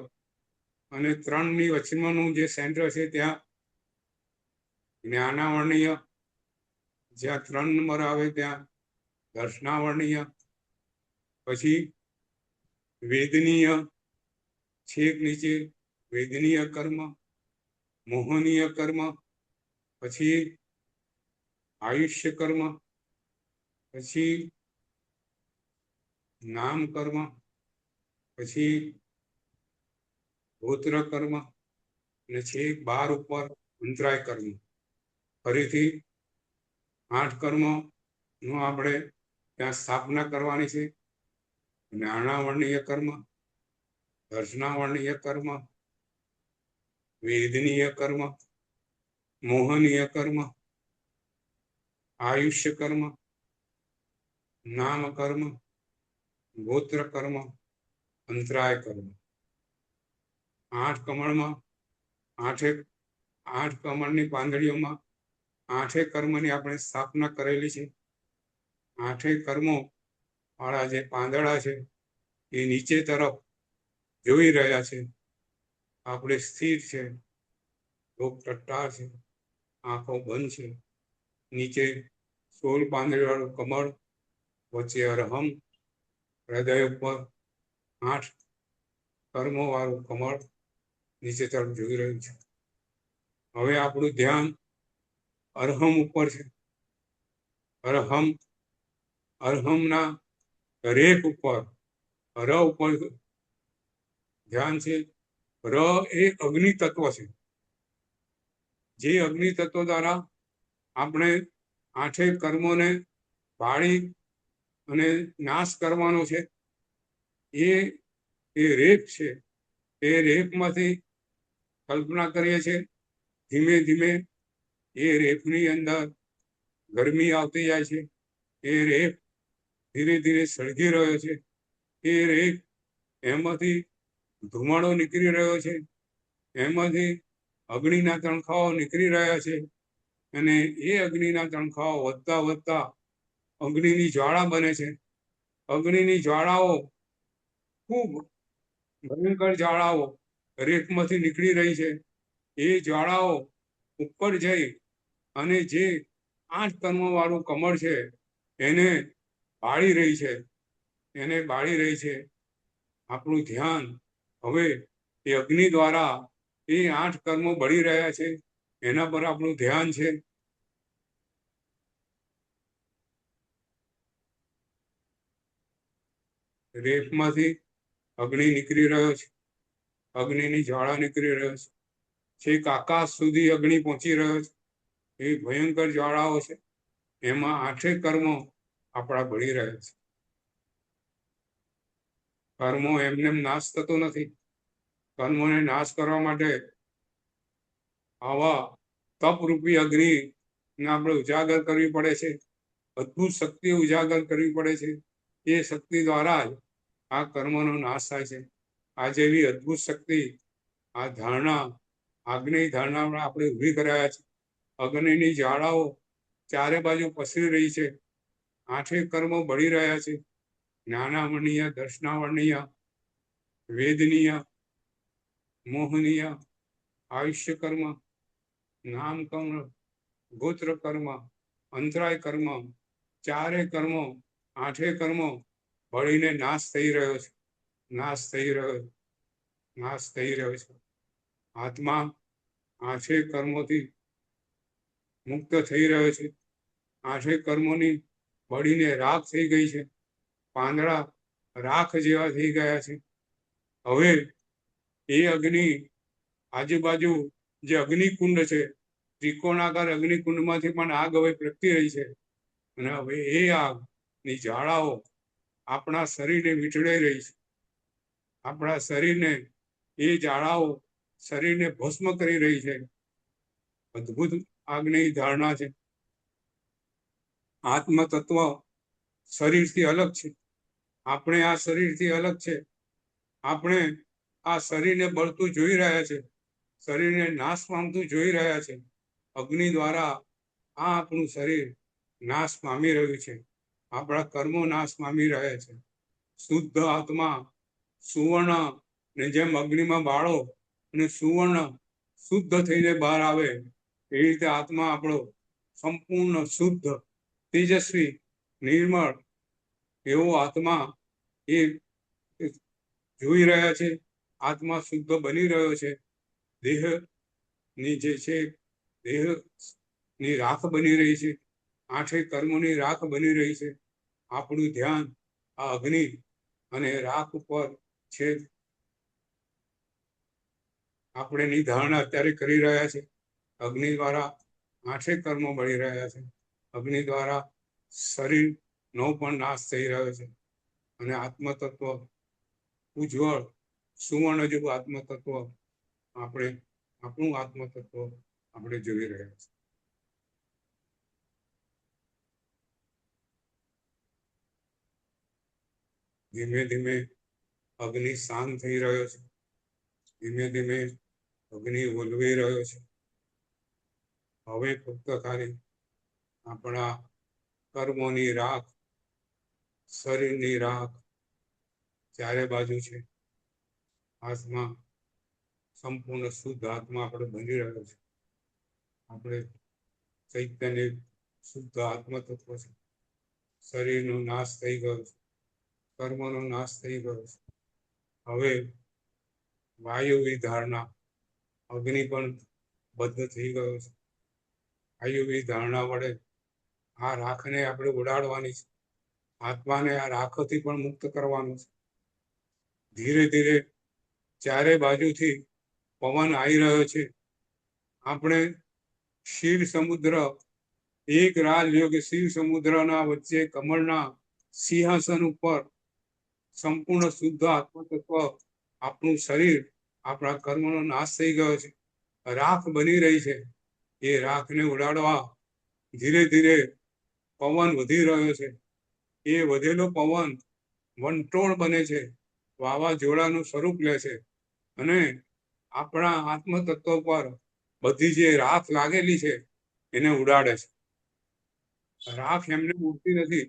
અને 3ની વચમાંનું જે સેન્ટર છે ત્યાં જ્ઞાનાવર્ણીય, જ્યાં 3 નંબર આવે ત્યાં દર્શનાવર્ણીય, પછી વેદનીય, છેક નીચે વેદનીય કર્મ, મોહનીય કર્મ, પછી આયુષ્ય કર્મ, પછી નામ કર્મ, પછી ગોત્ર કર્મ, અને છેક 12 ઉપર અંતરાય કર્મ. ફરીથી 8 કર્મો નું આપણે ત્યાં સ્થાપના કરવાની છે. જ્ઞાનાવર્ણીય કર્મ, દર્શનાવર્ણીય કર્મ, વેદનીય કર્મ, મોહનીય કર્મ, આયુષ્ય કર્મ, નામ કર્મ, ગોત્ર કર્મ, અંતરાય કર્મ. 8 કમળમાં 8 કમળની પાંદડીઓમાં 8 કર્મની આપણે સ્થાપના કરેલી છે. 8 કર્મો વાળા જે પાંદડા છે એ નીચે તરફ જોઈ રહ્યા છે. આપણે સ્થિર છે, લોક ટટ્ટાર છે, આંખો બંધ છે. નીચે 16 પાંદડીવાળું કમળ, વચ્ચે અરહમ, હૃદય ઉપર 8 કર્મો વાળું કમળ નીચે તરફ જોઈ રહ્યું છે. હવે આપણું ધ્યાન અરહમ ઉપર છે. અરહમના રેખ ઉપર, ર ઉપર ધ્યાન છે. ર એ અગ્નિ તત્વ છે. જે અગ્નિ તત્વ દ્વારા આપણે 8 કર્મોને બાળી અને નાશ કરવાનો છે. એ રેખ છે. એ રેખમાંથી કલ્પના કરીએ છીએ. ધીમે ધીમે એ રેખની અંદર ગરમી આવતી જાય છે. એ રેખ ધીરે ધીરે સળગી રહ્યો છે. એ રેખ એમાંથી ધુમાડો નીકળી રહ્યો છે. એમાંથી અગ્નિના તણખાઓ નીકળી રહ્યા છે. અને એ અગ્નિના તણખાઓ વધતા વધતા અગ્નિની જ્વાળા બને છે. અગ્નિની જ્વાળાઓ ખૂબ ભયંકર જ્વાળાઓ રેતમાંથી નીકળી રહી છે. એ જ્વાળાઓ ઉપર જઈ અને જે 8 કર્મ વાળું કમળ છે એને બાળી રહી છે, એને બાળી રહી છે. આપણું ધ્યાન હવે એ અગ્નિ દ્વારા એ 8 કર્મો બળી રહ્યા છે એના પર આપણું ધ્યાન છે. રેતમાંથી અગ્નિ નીકળી રહ્યો છે, અગ્નિની જ્વાળા નીકળી રહ્યો છે, છેક આકાશ સુધી અગ્નિ પહોંચી રહ્યો છે. એ ભયંકર જ્વાળાઓ છે, એમાં 8 કર્મો આપણા બળી રહ્યા છે. કર્મો એમને નાશ થતો નથી. કર્મોને નાશ કરવા માટે આવા તપરૂપી અગ્નિને આપણે ઉજાગર કરવી પડે છે. અદ્ભુત શક્તિ ઉજાગર કરવી પડે છે. એ શક્તિ દ્વારા જ આ કર્મનો નાશ થાય છે. આ જેવી અદ્ભુત શક્તિ, આ ધારણા, આજ્ઞેય ધારણા આપણે ઊભી કરાયા છે. અગ્નિની જ્વાળાઓ ચારે બાજુ પસરી રહી છે. 8 કર્મો બળી રહ્યા છે. જ્ઞાનાવર્ણીય, દર્શનાવર્ણીય, વેદનીય, મોહનીય, આયુષ્ય કર્મ, નામ કર્મ, ગોત્ર કર્મ, અંતરાય કર્મ, ચારે કર્મો, 8 કર્મો બળીને નાશ થઈ રહ્યો છે. નાશ થઈ રહ્યો છે. નાશ થઈ રહ્યો છે. આત્મા 8 કર્મોથી મુક્ત થઈ રહ્યો છે. 8 કર્મોની બળીને રાખ થઈ ગઈ છે. પાંદડા રાખ જેવા થઈ ગયા છે. હવે એ અગ્નિ આજુબાજુ જે અગ્નિકુંડ છે, ત્રિકોણાકાર અગ્નિકુંડમાંથી પણ આગ હવે પ્રગટી રહી છે. અને હવે એ આગની જ્વાળાઓ આપણા શરીરને વીંટળાઈ રહી છે. આપણા શરીરને એ જ્વાળાઓ શરીરને ભસ્મ કરી રહી છે. અદ્ભુત આગની ધારણા છે. આત્મ તત્વ શરીરથી અલગ છે. આપણે આ શરીરથી અલગ છે. આપણે આ શરીરને બળતું જોઈ રહ્યા છે, શરીરને નાશ પામતું જોઈ રહ્યા છે. અગ્નિ દ્વારા આ આપણું શરીર નાશ પામી રહ્યું છે. આપણા કર્મો નાશ પામી રહ્યા છે. શુદ્ધ આત્મા સુવર્ણ ને જેમ અગ્નિમાં બાળો અને સુવર્ણ શુદ્ધ થઈને બહાર આવે, એ રીતે આત્મા આપણો સંપૂર્ણ શુદ્ધ, તેજસ્વી, નિર્મળ એવો આત્મા એ જોઈ રહ્યા છે. આત્મા શુદ્ધ બની રહ્યો છે. દેહની જે છે, દેહની રાખ બની રહી છે. 8 કર્મોની રાખ બની રહી છે. આપણું ધ્યાન આ અગ્નિ અને રાખ ઉપર છે. આપણે એની ધારણા અત્યારે કરી રહ્યા છે. અગ્નિ દ્વારા 8 કર્મો બળી રહ્યા છે. અગ્નિ દ્વારા શરીરનો પણ નાશ થઈ રહ્યો છે. અને આત્મતત્વ ઉજ્જવળ સુવર્ણ જેવું આત્મતત્વ આપણું આત્મતત્વ આપણે જોઈ રહ્યા છીએ. ધીમે ધીમે અગ્નિ શાંત થઈ રહ્યો છે. ધીમે ધીમે અગ્નિ ઓલવી રહ્યો છે. હવે ફક્ત ખાલી આપણા કર્મોની રાખ, શરીરની રાખ ચારે બાજુ છે. આત્મા સંપૂર્ણ શુદ્ધ આત્મા આપણે બની રહ્યો છે. આપણે ચૈતન્ય શુદ્ધ આત્મતત્વ છે. શરીરનો નાશ થઈ ગયો છે. કર્મનો નાશ થઈ ગયો છે. હવે વાયુવી ધારણા, અગ્નિ પણ બદ્ધ થઈ ગયો છે. વાયુવી ધારણા વડે આ રાખને આપણે ઉડાડવાની છે. આત્માને આ રાખથી પણ મુક્ત કરવાનું છે. ધીરે ધીરે ચારે બાજુથી પવન આવી રહ્યો છે. આપણે શિવ સમુદ્ર, એક રાજ યોગ શિવ સમુદ્રના વચ્ચે કમળના સિંહાસન ઉપર સંપૂર્ણ શુદ્ધ આત્મતત્વ આપણું શરીર, આપણા કર્મનો નાશ થઈ ગયો છે. રાખ બની રહી છે. એ રાખને ઉડાડવા ધીરે ધીરે પવન વધી રહ્યો છે. એ વધેલો પવન વંટોળ બને છે, વાવાઝોડાનું સ્વરૂપ લે છે અને આપણા આત્મતત્વ પર બધી જે રાખ લાગેલી છે એને ઉડાડે છે. રાખ એમને ઉડતી નથી.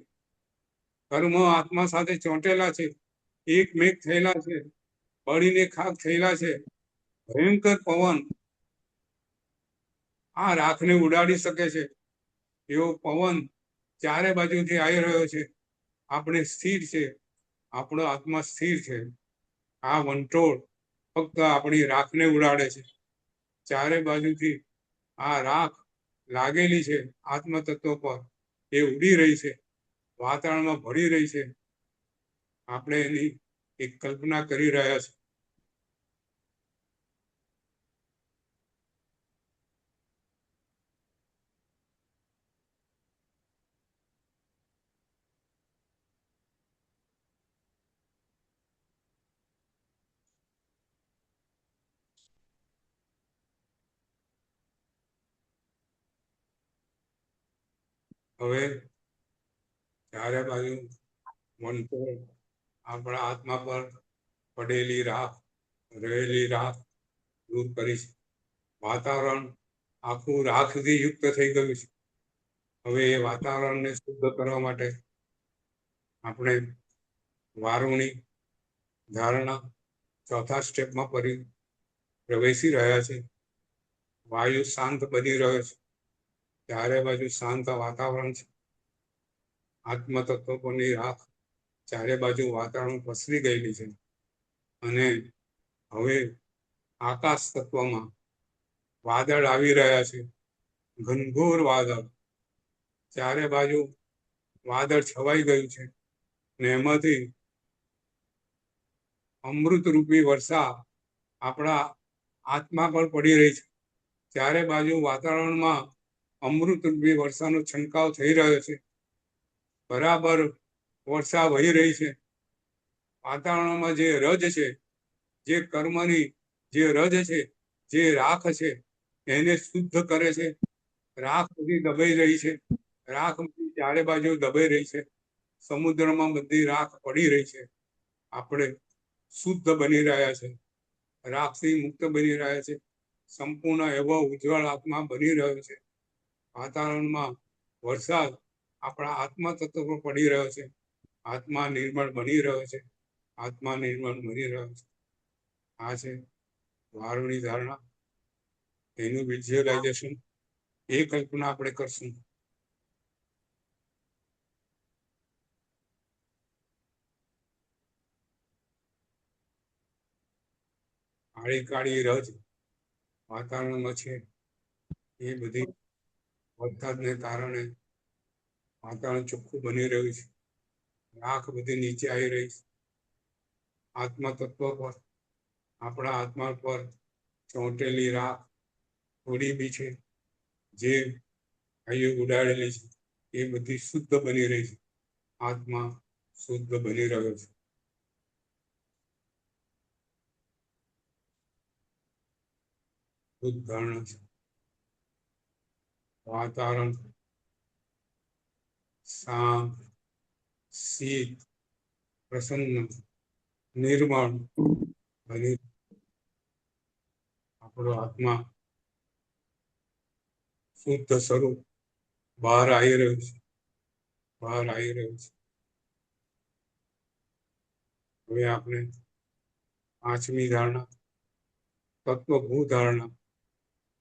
કર્મ આત્મા સાથે ચોંટેલા છે, એકમેક થયેલા છે, બળીને ખાક થયેલા છે. ભયંકર પવન આ રાખને ઉડાડી શકે છે. એવો પવન ચારે બાજુથી આવી રહ્યો છે. આપણે સ્થિર છે, આપણો આત્મા સ્થિર છે. આ વંટોળ ફક્ત આપણી રાખને ઉડાડે છે. ચારે બાજુથી આ રાખ લાગેલી છે આત્મ તત્વ પર, એ ઉડી રહી છે, વાતાવરણમાં ભળી રહી છે. આપણે એની એક કલ્પના કરી રહ્યા છીએ. હવે ચારે બાજુ વંટોળ આપણા આત્મા પર પડેલી રાખ, રહેલી રાખ દૂર કરી છે. વાતાવરણ આખું રાખથી યુક્ત થઈ ગયું છે. હવે એ વાતાવરણને શુદ્ધ કરવા માટે આપણે વારુણી ધારણા ચોથા સ્ટેપમાં પ્રવેશી રહ્યા છે. વાયુ શાંત બની રહ્યો છે, ચારે બાજુ શાંત વાતાવરણ છે. આત્મ તત્વોની રાખ ચારે બાજુ વાતાવરણ પસરી ગયેલી છે. અને હવે આકાશ તત્વમાં વાદળ આવી રહ્યા છે, ઘનઘોર વાદળ. ચારે બાજુ વાદળ છવાઈ ગયું છે ને એમાંથી અમૃત રૂપી વર્ષા આપણા આત્મા પર પડી રહી છે. ચારે બાજુ વાતાવરણમાં અમૃત રૂપી વર્ષાનો છંટકાવ થઈ રહ્યો છે. બરાબર વર્ષા વહી રહી છે. વાતાવરણમાં જે રજ છે, જે કર્મની જે રજ છે, જે રાખ છે, એને શુદ્ધ કરે છે. રાખ બધી દબાઈ રહી છે, રાખ બધી ચારે બાજુ દબાઈ રહી છે. સમુદ્રમાં બધી રાખ પડી રહી છે. આપણે શુદ્ધ બની રહ્યા છે, રાખથી મુક્ત બની રહ્યા છે. સંપૂર્ણ એવો ઉજ્જવળ આત્મા બની રહ્યો છે. વાતાવરણમાં વરસાદ આપણા આત્મા તત્વ પર પડી રહ્યો છે. આત્મા નિર્મળ બની રહ્યો છે, આત્મા નિર્મળ બની રહ્યો છે. આ છે વારુણી ધારણા, એનું વિઝ્યુઅલાઇઝેશન, એ કલ્પના આપણે કરશું. કાળી કાળી રજ વાતાવરણમાં છે, એ બધી વરસાદને કારણે વાતાવરણ ચોખ્ખું બની રહ્યું છે. રાખ બધી નીચે આવી રહી છે. આત્મા તત્વ પર, આપણા આત્મા પર ચોંટેલી રાખ થોડી બી છે, જે વાયુ ઉડાડેલી છે, એ બધી શુદ્ધ બની રહી છે. આત્મા શુદ્ધ બની રહ્યો છે. શુદ્ધ ધારણા છે. વાતાવરણ શાંત, શીત, પ્રસન્ન, નિર્મળ બની આપણો આત્મા શુદ્ધ સ્વરૂપ બહાર આવી રહ્યું છે, બહાર આવી રહ્યું છે. હવે આપણે પાંચમી ધારણા, તત્વભૂ ધારણા.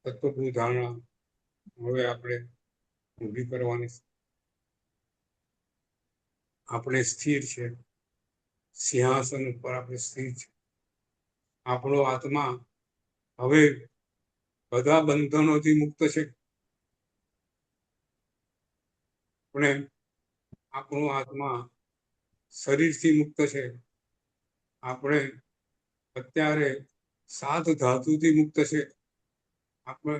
તત્વભૂ ધારણા હવે આપણે ઊભી કરવાની છે. આપણે સ્થિર છે, સિંહાસન ઉપર આપણે સ્થિર છે. આપણો આત્મા હવે બધા બંધનોથી મુક્ત છે. આપણે આપણો આત્મા શરીરથી મુક્ત છે. આપણે અત્યારે 7 ધાતુથી મુક્ત છે. આપણે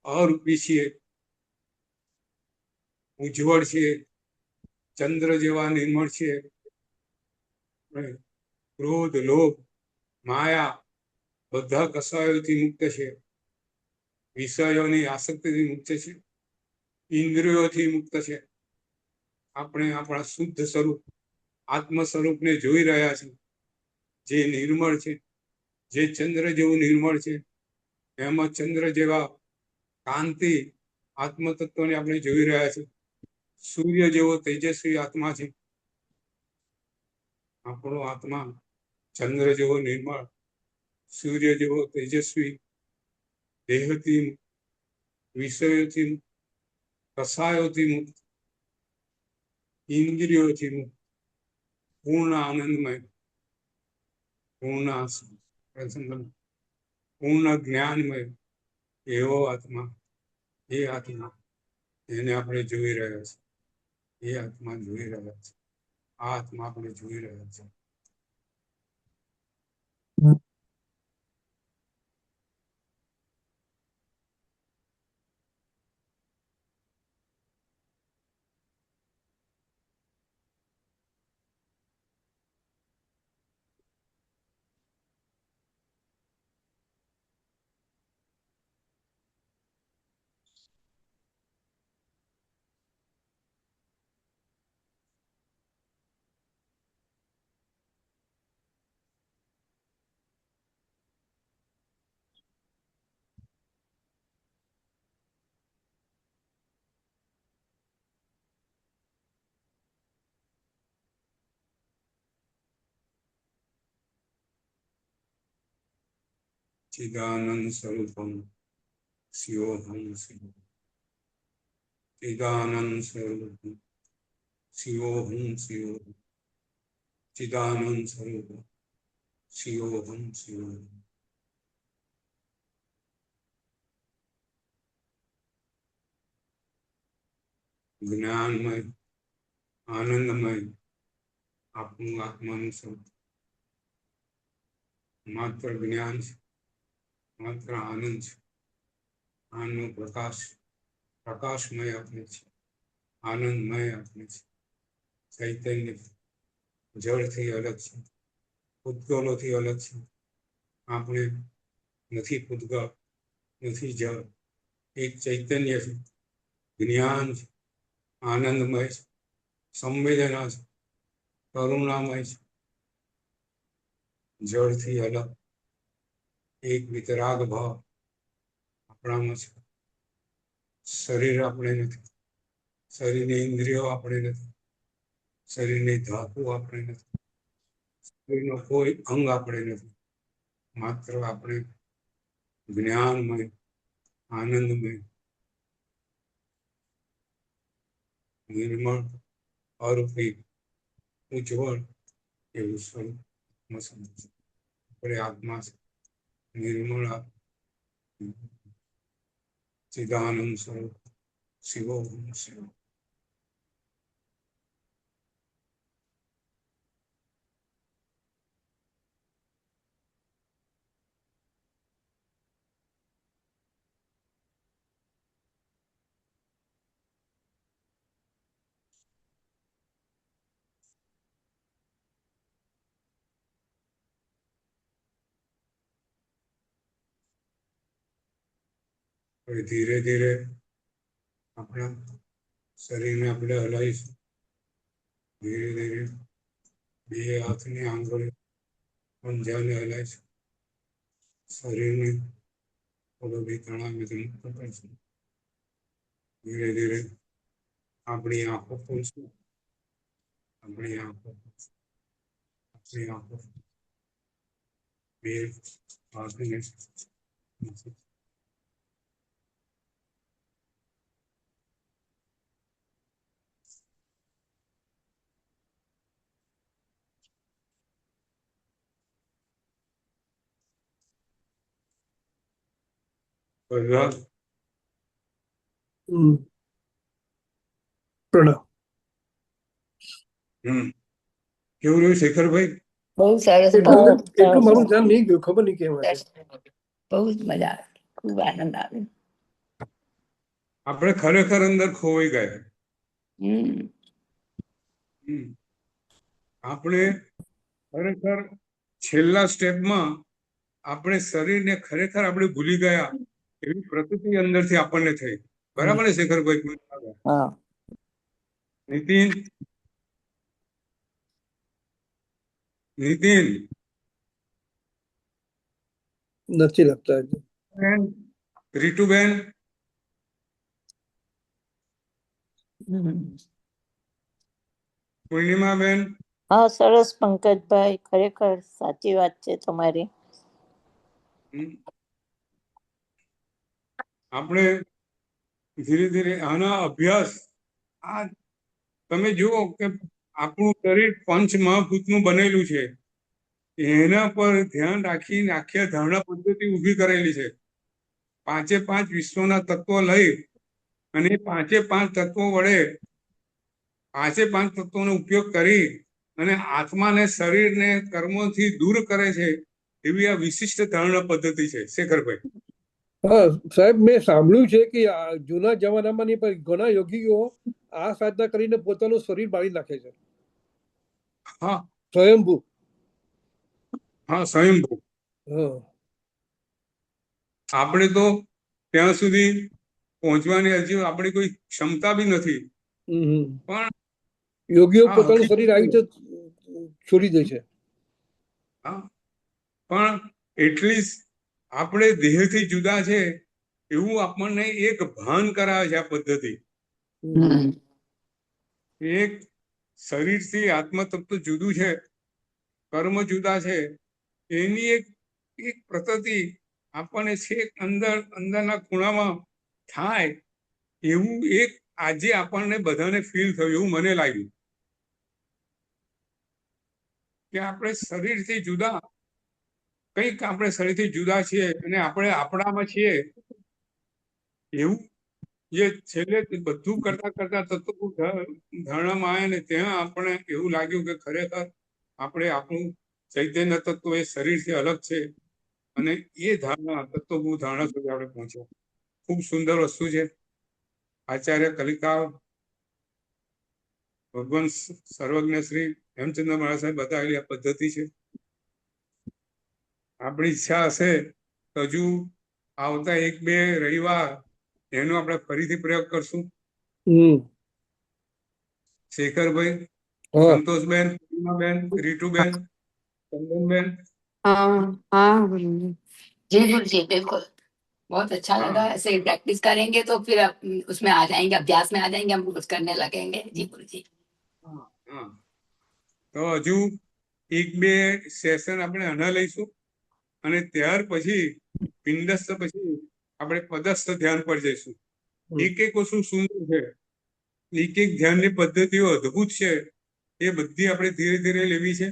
અરૂપી છીએ, ઉજ્જવળ છીએ, ચંદ્ર જેવા નિર્મળ છીએ. ક્રોધ, લોભ, માયા બધા કસાયોથી મુક્ત છે. વિષયોની આસક્તિથી મુક્ત છે, ઇન્દ્રિયોથી મુક્ત છે. આપણે આપણા શુદ્ધ સ્વરૂપ આત્મ સ્વરૂપને જોઈ રહ્યા છીએ, જે નિર્મળ છે, જે ચંદ્ર જેવું નિર્મળ છે. એમાં ચંદ્ર જેવા કાંતિ આત્મ તત્વને આપણે જોઈ રહ્યા છીએ. સૂર્ય જેવો તેજસ્વી આત્મા છે. આપણો આત્મા ચંદ્ર જેવો નિર્મળ, સૂર્ય જેવો તેજસ્વી, દેહથી મુક્ત, વિષયોથી મુક્ત, કસાયોથી મુક્ત, ઇન્દ્રિયોથી મુક્ત, પૂર્ણ આનંદમય, પૂર્ણ પ્રસન્ન, પૂર્ણ જ્ઞાનમય એવો આત્મા, એ આત્મા એને આપણે જોઈ રહ્યા છીએ. એ આત્મા જોઈ રહ્યા છે. આ આત્મા આપણે જોઈ રહ્યા છે. ચિદાનંદ સ્વરૂપમ શિવોહમ શિવ. ચિદાનંદ સ્વરૂપમ શિવોહમ શિવ. ચિદાનંદ સ્વરૂપમ શિવોહમ શિવ. જ્ઞાનમય, આનંદમય આપણું આત્માનું સ્વરૂપ. માત્ર જ્ઞાન છે, માત્ર આનંદ છે. આનંદનો પ્રકાશ, પ્રકાશમય આપણે છે, આનંદમય આપણે છે. ચૈતન્ય જળથી અલગ છે, પૂતગલોથી અલગ છે. આપણે નથી પૂતગલ, નથી જળ, એક ચૈતન્ય છે, જ્ઞાન છે, આનંદમય છે, સંવેદના છે, કરુણામય છે. જળથી અલગ એક વિતરાગ ભાવ આપણામાં છે. શરીર આપણે નથી, શરીરની ઇન્દ્રિયો આપણે નથી, શરીરની ધાતુ આપણે નથી, શરીરનો કોઈ અંગ આપણે નથી. માત્ર આપણે જ્ઞાનમય, આનંદમય, નિર્મળ, અરૂપી, ઉજ્જવળ એવું સ્વરૂપ આપણે આત્મા છે. નિર્મળ ચિદાનંદ સ્વરૂપ શિવોહમ શિવ. હવે ધીરે ધીરે આપણા શરીરને આપણે હલાવીશું. ધીરે ધીરે બે હાથની આંગળી પંજાને હલાવીશું. શરીરને થોડો બી તણાવ મુક્ત કરશું. ધીરે ધીરે આપણી આંખો ખોલશું. આપણી આંખો, આપણી આંખો બે હાથને બધા પ્રણામ. કેવું રહ્યું શેખરભાઈ? બહુ સરસ. એટલું મારું ધ્યાન નહીં ગયું, ખબર નહીં કેમ આજે. બહુ જ મજા આવી, ખૂબ આનંદ આવે. આપણે ખરેખર અંદર ખોવાઈ ગયા. આપણે ખરેખર છેલ્લા સ્ટેપમાં આપણે શરીરને ખરેખર આપણે ભૂલી ગયા એવી પ્રકૃતિ અંદરથી આપણને થઈ. બરાબર ને શેખરભાઈ? નીતિન, નીતિન નથી લગતા. રીટુબેન, પૂર્ણિમાબેન, હા, સરસ પંકજભાઈ, ખરેખર સાચી વાત છે તમારી. હમ. આપણે ધીરે ધીરે આના અભ્યાસ, આ તમે જુઓ કે આપણું શરીર પંચ મહાભૂતનું બનેલું છે, એના પર ધ્યાન રાખીને આખી ધારણા પદ્ધતિ ઊભી કરેલી છે. પાંચે પાંચ વિશ્વના તત્વો લઈ અને પાંચે પાંચ તત્વો વડે પાંચે પાંચ તત્વોનો ઉપયોગ કરી અને આત્માને શરીરને કર્મોથી દૂર કરે છે, એવી આ વિશિષ્ટ ધારણા પદ્ધતિ છે. શેખરભાઈ, હા સાહેબ, મેં સાંભળ્યું છે કે આ જૂના જમાનામાં ની પણ ઘણા યોગીઓ આ સાધના કરીને પોતાનું શરીર બાળી નાખે છે, હા સ્વયંભૂ. હા, સ્વયંભૂ. હા. આપણે તો ત્યાં સુધી પહોંચવાની હજી આપણી કોઈ ક્ષમતા બી નથી, હમ. પણ યોગીઓ આ પોતાનું હકીકત શરીર આવી છે. રીતે છોડી દે છે. હા, પણ એટલીસ્ટ આપણે દેહથી જુદા છે એવું આપણને એક ભાન કરાવે છે આ પદ્ધતિ. હમ. એક શરીરથી આત્મતત્વ જુદું છે, કર્મ જુદા છે, એની એક એક પ્રતતિ આપણને છેક અંદર અંદરના ખૂણામાં થાય એવું એક આજે આપણને બધાને ફીલ થયું એવું મને લાગ્યું કે આપણે શરીરથી જુદા, કંઈક આપણે શરીરથી જુદા છીએ અને આપણે આપણામાં છીએ એવું જે છેલ્લે બધું કરતા કરતા તત્વ ધારણામાં આવે ને ત્યાં આપણે એવું લાગ્યું કે ખરેખર આપણે આપણું ચૈતન્ય તત્વ એ શરીરથી અલગ છે અને એ ધારણા તત્વભૂત ધારણા સુધી આપણે પહોંચ્યા. ખૂબ સુંદર વસ્તુ છે. આચાર્ય કલિકા ભગવાન સર્વજ્ઞ શ્રી હેમચંદ્ર મહારાજ સાહેબ બતાવેલી આ પદ્ધતિ છે. આપણી ઈચ્છા હશે તો હજુ આવતા એક બે રવિવાર એનો આપણે ફરીથી પ્રયોગ કરશું. હમ. શેખરભાઈ, હા. સંતોષબેન, બેન, રીટુબેન, ચંદનબેન. हाँ हाँ गुरुजी। जी गुरु जी, बिल्कुल बहुत अच्छा हाँ लगा। ऐसे ही प्रैक्टिस करेंगे तो फिर उसमें आ जाएंगे, अभ्यास में आ जाएंगे, हम कुछ करने लगेंगे। जी गुरु जी। हाँ हाँ, તો હજુ એક બે સેશન આપણે આના લઈશું અને ત્યાર પછી પિંડસ્થ પછી આપણે પદસ્થ ધ્યાન પર જઈશું. એક એક વસ્તુ સુંદર છે, એક એક ધ્યાનની પદ્ધતિઓ અદ્ભુત છે, એ બધી આપણે ધીરે ધીરે લેવી છે.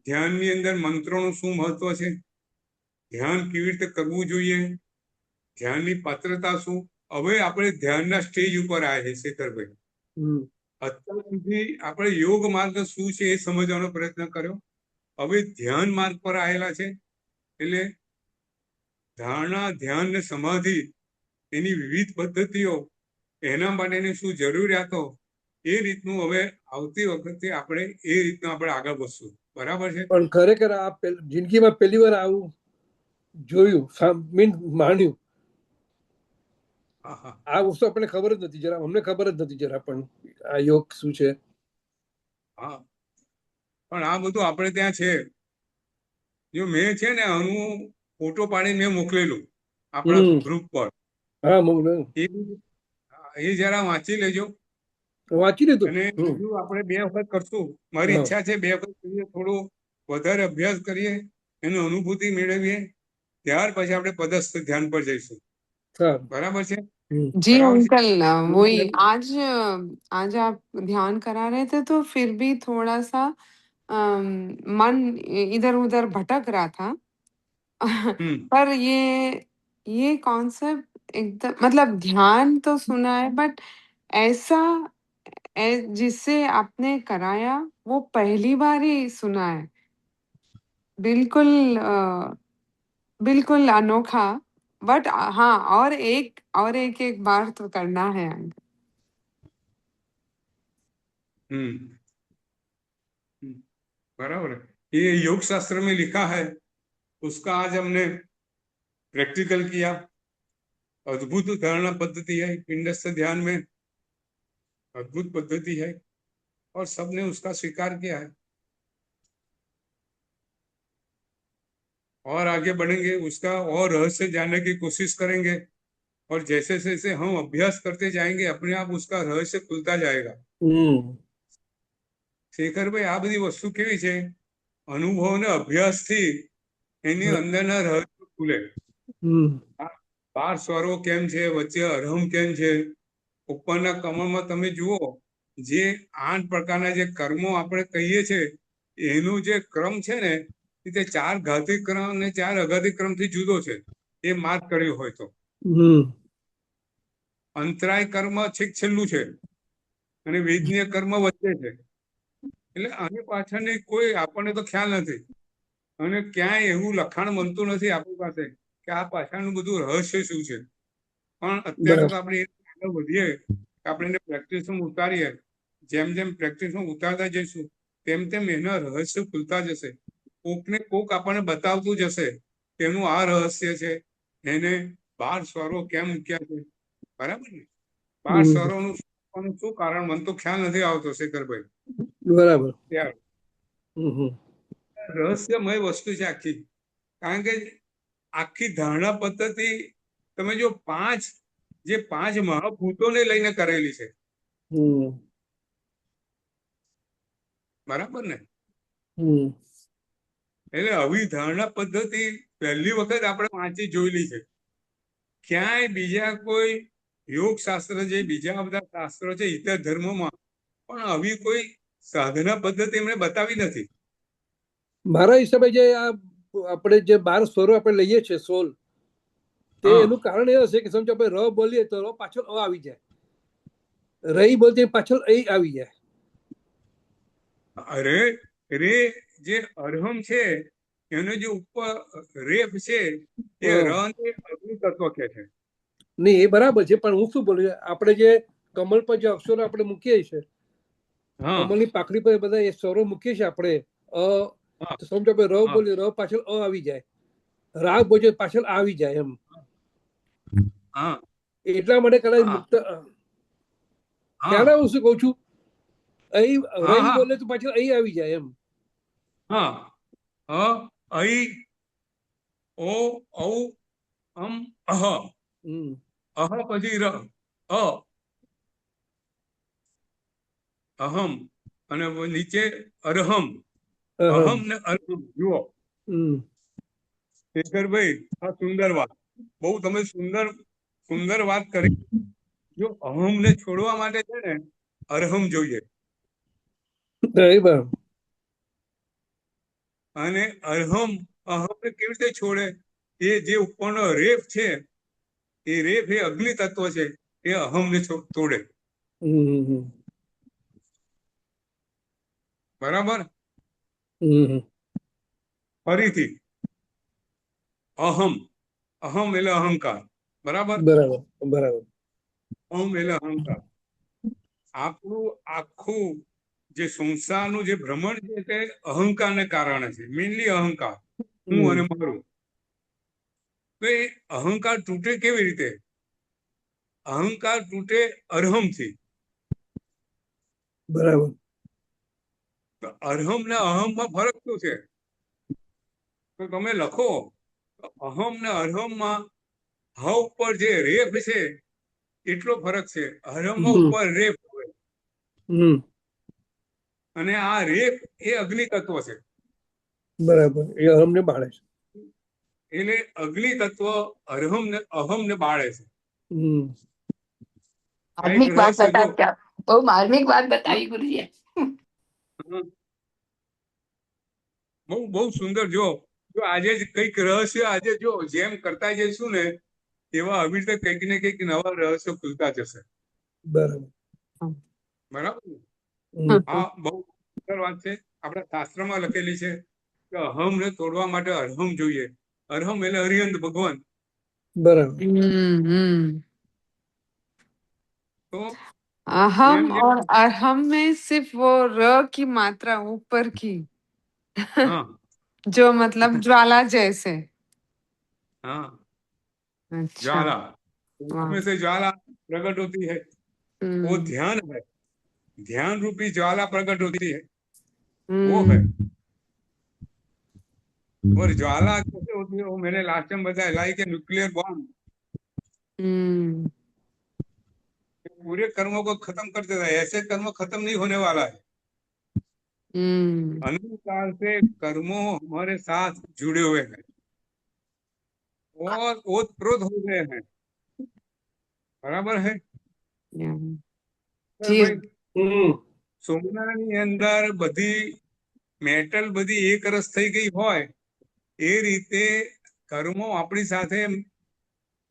ધ્યાનની અંદર મંત્રોનું શું મહત્વ છે, ધ્યાન કેવી રીતે કરવું જોઈએ, ધ્યાનની પાત્રતા શું. હવે આપણે ધ્યાનના સ્ટેજ ઉપર આવ્યા છે શેખરભાઈ. અત્યાર સુધી આપણે યોગ માર્ગ શું છે એ સમજવાનો પ્રયત્ન કર્યો, હવે ધ્યાન માર્ગ પર આવેલા છે. એટલે ધારણા, ધ્યાન ને સમાધિ, એની વિવિધ પદ્ધતિઓ, એના માટેની શું જરૂરિયાતો, એ રીતનું હવે આવતી વખતે આપણે એ રીતનું આપણે આગળ વધશું. બરાબર છે. પણ ખરેખર આ જિંદગીમાં પહેલી વાર આવું જોયું, માન્યું. હા હા આ વસ્તુ આપણને ખબર જ નથી, જરા અમને ખબર જ નથી જરા પણ આ યોગ શું છે. હા, પણ આ બધું આપણે ત્યાં છે. જો મેં છે ને આનું ફોટો પાડીને મેં મોકલેલું આપણા ગ્રુપ પર, હા, એ જરા વાંચી લેજો. વાંચી લીધું. અને હજુ આપણે બે વખત કરશું. મારી હા. ઈચ્છા છે બે વખત કરીએ, થોડું વધારે અભ્યાસ કરીએ, એની અનુભૂતિ મેળવીએ, ત્યાર પછી આપણે પદસ્થ ધ્યાન પર જઈશું. સારું. બરાબર છે. जी બરાબર છે. अंकल, वही आज आज आप ध्यान करा रहे थे तो फिर भी थोड़ा सा मन इधर उधर भटक रहा था। पर ये कॉन्सेप्ट एकदम, मतलब ध्यान तो सुना है, बट ऐसा जिससे आपने कराया वो पहली बार ही सुना है। बिल्कुल बिल्कुल अनोखा। बट हाँ, और एक बार तो करना है अंकल। बराबर है। ये योग शास्त्र में लिखा है, उसका आज हमने प्रैक्टिकल किया। अद्भुत धारणा पद्धति है, पिंडस्थ ध्यान में अद्भुत पद्धति है और सबने उसका स्वीकार किया है। और आगे बढ़ेंगे, उसका और रहस्य जानने की कोशिश करेंगे, और जैसे जैसे हम अभ्यास करते जाएंगे अपने आप उसका रहस्य खुलता जाएगा। શેખરભાઈ આ બધી વસ્તુ કેવી છે, અનુભવ ને અભ્યાસથી એની અંદરના રહસ્યો ખુલે. હમ 12 સ્વરો કેમ છે, વચ્ચે અરહમ કેમ છે, ઉપરના કમળમાં તમે જુઓ જે 8 પ્રકારના જે કર્મો આપણે કહીએ છીએ એનો જે ક્રમ છે ને તે 4 ઘાતી ક્રમ અને 4 અઘાતી ક્રમથી જુદો છે. એ માર્ક કર્યો હોય તો હમ અંતરાય કર્મ છેક છેલ્લું છે અને વેદનીય કર્મ વચ્ચે છે. એટલે આની પાછળની કોઈ આપણને તો ખ્યાલ નથી અને ક્યાંય એવું લખાણ બનતું નથી આપણી પાસે કે આ પાછળનું બધું રહસ્ય શું છે. પણ અત્યારે તો આપણે આગળ વધીએ, આપણે એને પ્રેક્ટિસમાં ઉતારીએ, જેમ જેમ પ્રેક્ટિસમાં ઉતારતા જઈશું તેમ તેમ એના રહસ્ય ખુલતા જશે. કોકને કોક આપણને બતાવતું જશે કે એનું આ રહસ્ય છે, એને 12 સ્વરો કેમ મૂક્યા છે. બરાબર ને? 12 સ્વરોનું શું કારણ મને તો ખ્યાલ નથી આવતો શેખરભાઈ. બરાબર. ત્યારે હમ રહસ્યમય વસ્તુ છે આખી. કારણ કે આખી ધારણા પદ્ધતિ તમે જો 5 મહાભૂતોને લઈને કરેલી છે. હમ બરાબર ને? હમ એટલે આવી ધારણા પદ્ધતિ પહેલી વખત આપણે વાંચી જોયેલી છે. ક્યાંય બીજા કોઈ યોગ શાસ્ત્ર જે બીજા બધા શાસ્ત્રો છે ઇતર ધર્મોમાં પણ આવી કોઈ સાધના પદ્ધતિ એમણે બતાવી નથી. મારા હિસાબે જે આ આપણે જે 12 સ્વરો આપણે લઈએ છીએ સોલ, તે હા. એનું કારણ એ હશે કે સમજો આપણે ર બોલીએ તો ર પાછળ અ આવી જાય, રહી બોલતી પાછળ એ આવી જાય. અરે રે જે અરહમ છે એનો જે ઉપર રેફ છે એ હા. ર ને અગ્નિ તત્વ કે છે. નહીં એ બરાબર છે, પણ હું શું બોલું, આપણે જે કમળ પર જે અક્ષરો આપણે મૂકીએ છીએ, હા કમળની પાકડી પર બધા એ સ્વરો મૂકીએ છીએ આપણે, હા તો સમજો આપણે ર હા બોલીએ, ર પાછળ અ આવી જાય, રાગ બોલીએ પાછળ આ આવી જાય એમ. હા એટલા માટે કદાચ હા મુક્ત હા ખ્યાલ આવે હું શું કહું છું, અહીં હા રહી હા બોલે તો પાછળ અહીં આવી જાય એમ. હા અઈ ઓ ઔ અમ અહ હમ અહ પછી ર અ અહમ અને નીચે અરહમ. અહમ ને અરહમ જુઓ હમ શેખરભાઈ, આ સુંદર વાત, બહુ તમે સુંદર વાત કરી. જો અહમ ને છોડવા માટે છે ને અરહમ જોઈએ, બરાબર. અને અહમ ને કેવી રીતે છોડે? એ જે ઉપરનો રેફ છે એ રેફ એ અગ્નિ તત્વ છે, એ અહમ ને તોડે. હમ બરાબર? હમ ફરીથી અહમ એટલે અહંકાર. બરાબર? બરાબર બરાબર. અહમ એટલે અહંકાર. આપણું આખું જે સંસારનું જે ભ્રમણ છે તે અહંકારને કારણે છે, મેનલી અહંકાર, હું અને મારું. તો એ અહંકાર તૂટે કેવી રીતે? અહંકાર તૂટે અરહમથી. બરાબર. તો અરહમ ને અહમમાં ફરક શું છે? તો તમે લખો અહમ ને અરહમમાં હ ઉપર જે રેફ છે એટલો ફરક છે. અરહમમાં ઉપર રેફ હોય હમ અને આ રેફ એ અગ્નિ તત્વ છે. બરાબર. એ અમને બાળે છે. એટલે અગ્નિ તત્વ અહમ ને બાળે છે. હમ આ એક मार्मिक बात રહસ્ય बता જો. क्या, वो मार्मिक बात बताई गुरु जी। બહુ બહુ સુંદર. જો આજે જ કંઈક રહસ્ય આજે જો જેમ કરતા જઈશું ને એવા આવી રીતે કંઈક ને કંઈક નવા રહસ્યો ખુલતા જશે. બરાબર. બરાબર ને? હમ આ બહુ સુંદર વાત છે. આપણા શાસ્ત્રમાં લખેલી છે કે અહમ ને તોડવા માટે અરહમ જોઈએ. અરહમ એટલે હરિહંત ભગવાન. બરાબર. તો अहम જેમ જેમ और अरहम में सिर्फ वो र की मात्रा ऊपर की હા जो मतलब ज्वाला जैसे। हाँ अच्छा। ज्वाला, वाह। उसमें से ज्वाला प्रकट होती है, वो हम्म ध्यान है, ध्यान रूपी ज्वाला प्रकट होती है, वो है। हम्म और ज्वाला कैसे होती है वो मैंने लास्ट टाइम बताया, लाइक ए न्यूक्लियर बॉम्ब, हम्म पूरे कर्मों को खत्म कर देता है। ऐसे कर्म खत्म नहीं होने वाला है। अनुसार से कर्मों हमारे साथ जुड़े हुए हैं और ओतप्रोत हो गए हैं। बराबर है जी ભાઈ? હમ સોનાની અંદર બધી મેટલ બધી એક રસ થઈ ગઈ હોય એ રીતે કર્મો આપણી સાથે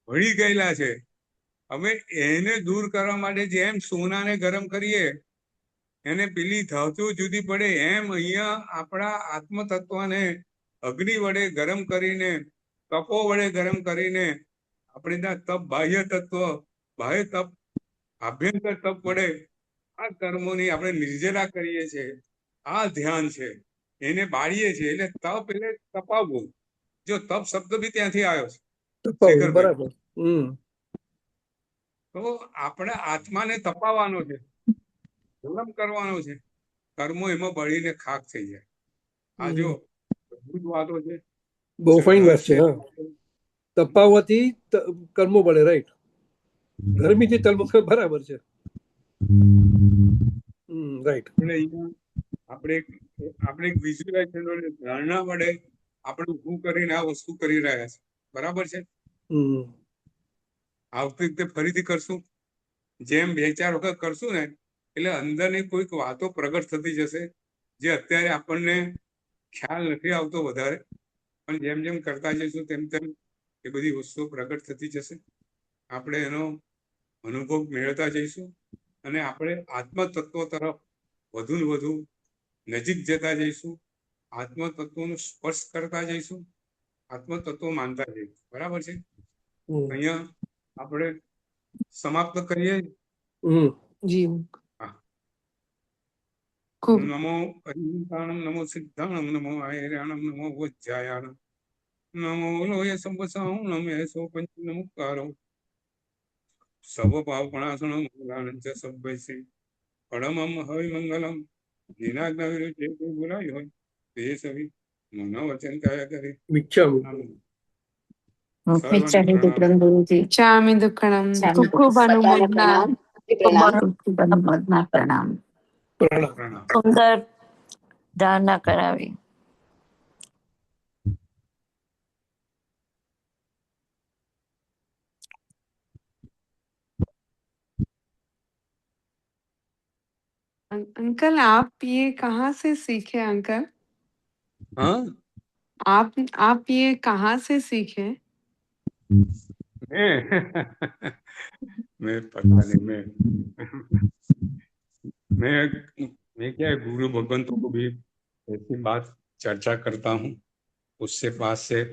ભળી ગયેલા છે. હવે એને દૂર કરવા માટે જેમ સોનાને ગરમ કરીએ એને પેલી ધાતુ જુદી પડે એમ અહીંયા આપણા આત્મતત્વને અગ્નિ વડે ગરમ કરીને તપો વડે ગરમ કરીને આપણી તપ બાહ્ય તત્વ બાહ્ય તપ આભ્યંતર તપ વડે આ કર્મોની આપણે નિર્જરા કરીએ છીએ. આ ધ્યાન છે એને બાળીએ છીએ એટલે તપ એટલે તપાવવું. જો તપ શબ્દ બી ત્યાંથી આવ્યો છે તપાવું શેખરભાઈ. બરાબર તો આપણે આત્માને તપાવવાનો છે ગરમ કરવાનો છે. કર્મો એમાં બળીને ખાક થઈ જાય. આ જો અદભુત વાતો છે. બહુ ફાઇન વાત છે. હા, તપાવવાથી કર્મો બળે, રાઈટ. ગરમીથી તલમો બરાબર છે. રાઈટ. એટલે અહીંયા આપણે એક વિઝ્યુલાઇઝેશન વડે ધારણા વડે આપણે ઊભું કરીને આ વસ્તુ કરી રહ્યા છે. બરાબર છે. આવતી વખતે ફરીથી કરશું. જેમ 2-4 વખત કરશું ને એટલે અંદરની કોઈક વાતો પ્રગટ થતી જશે જે અત્યારે આપણને ખ્યાલ નથી આવતો વધારે, પણ જેમ જેમ કરતા જઈશું તેમ તેમ એ બધી વસ્તુઓ પ્રગટ થતી જશે. આપણે એનો અનુભવ મેળવતા જઈશું અને આપણે આત્મતત્વ તરફ વધુ ને વધુ નજીક જતા જઈશું. આત્મતત્વનો સ્પર્શ કરતા જઈશું, આત્મતત્વ માનતા જઈશું. બરાબર છે. અહીંયા આપણે સમાપ્ત કરીએ. જી હા. ખૂબ નમો અહિંસાણમ, નમો સિદ્ધાણમ, નમો આયર્યાણમ, નમો વજ્જાયાણમ, નમો લોય સંવસાહુ, નમે સો પંચ નમુકારો સવ પાવપણાસણમ મંગલાનંચ સભ્યસી પરમમ હવિ મંગલમ. જીનાજ્ઞા વિરુદ્ધ જે કોઈ બોલાવી હોય તે સવી મનોવચન કયા કરે. મિચ્છામિ દુક્કડમ ગુરુજી. ચામી દુક્કડમ. ખૂબ ખૂબ અનુમોદના. ખૂબ અનુમોદના. પ્રણામ. પ્રણામ. સુંદર ધારણા કરાવી. अंकल आप ये कहाँ से सीखे अंकल? हाँ, आप ये कहाँ से सीखे? मैं पता नहीं, मैं क्या गुरु भगवंतों को भी ऐसी बात चर्चा करता हूँ, उससे पास से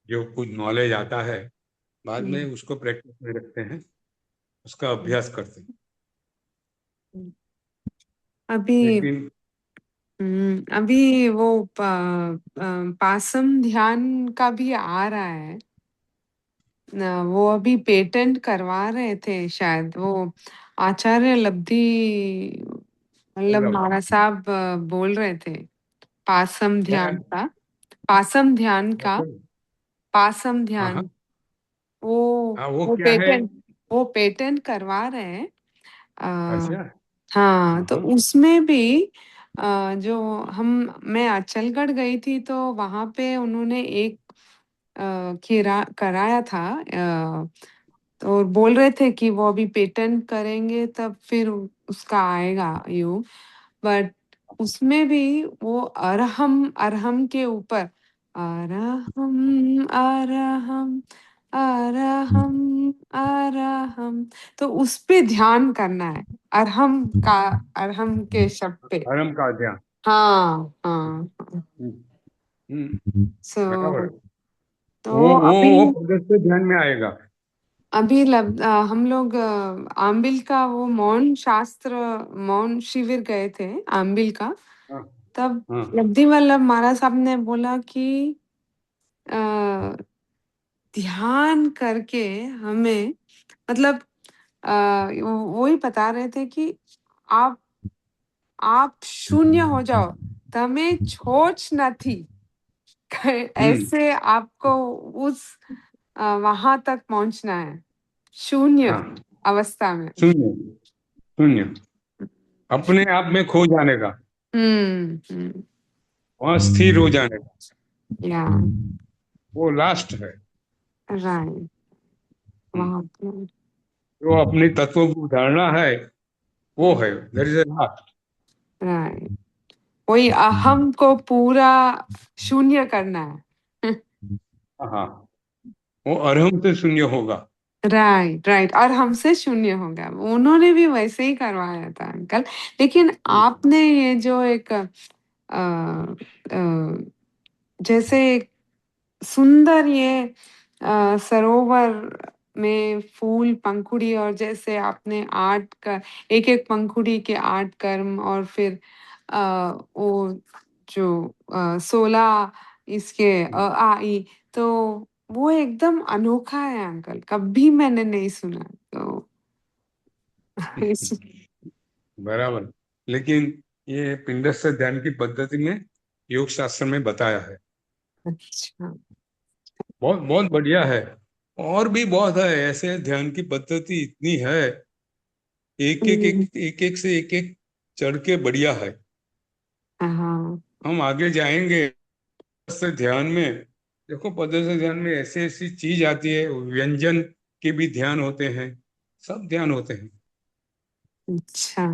जो कुछ नॉलेज आता है बाद में उसको प्रैक्टिस में रखते हैं, उसका अभ्यास करते हैं. अभी वो पासम ध्यान का भी आ रहा है वो अभी पेटेंट करवा रहे थे शायद वो आचार्य लब्धि मतलब महाराज साहब बोल रहे थे पासम ध्यान का पासम ध्यान वो पेटेंट करवा रहे हैं. हाँ, तो उसमें भी जो मैं अचलगढ़ गई थी तो वहां पे उन्होंने एक कराया था तो बोल रहे थे कि वो अभी पेटेंट करेंगे तब फिर उसका आएगा योग. बट उसमें भी वो अरहम के ऊपर अरहम अरहम अरहम अरहम तो उस पे ध्यान करना है. अरहम के शब्द पे. अरहम का ध्यान. हाँ. तो अभी ध्यान में आएगा. अभी हम लोग आम्बिल का वो मौन शिविर गए थे आम्बिल का. तब लब्धि वल्लभ महाराज साहब ने बोला कि ध्यान करके हमें मतलब वो ही बता रहे थे कि आप शून्य हो जाओ तमें छोच નથી ऐसे आपको उस वहां तक पहुंचना है शून्य अवस्था में. शून्य अपने आप में खो जाने का. हम्म वहां स्थिर हो जाने का, या वो लास्ट है। राइट हम्म, वहां पे जो अपनी तत्व की धारणा है वो है, there is a last. Right वही अहम को पूरा शून्य करना है हाँ, वो अरहम से शून्य होगा। राइट राइट और हमसे शून्य हो गया उन्होंने भी वैसे ही करवाया था अंकल लेकिन आपने ये जो एक जैसे एक सुंदर ये सरोवर में फूल पंखुड़ी और जैसे आपने आठ का एक एक पंखुड़ी के 8 कर्म और फिर वो जो 16 इसके आ ई तो वो एकदम अनोखा है अंकल कभी मैंने नहीं सुना तो इस बराबर। लेकिन ये पिंडस्थ ध्यान की पद्धति में योग शास्त्र में बताया है। अच्छा बहुत बहुत बढ़िया है। और भी बहुत है ऐसे, ध्यान की पद्धति इतनी है, हम्म, एक एक से एक एक चढ़ के बढ़िया है। हाँ हम आगे जाएंगे से ध्यान में। देखो, पद्धति ध्यान में ऐसी ऐसी चीज आती है, व्यंजन के भी ध्यान होते हैं, सब ध्यान होते हैं। अच्छा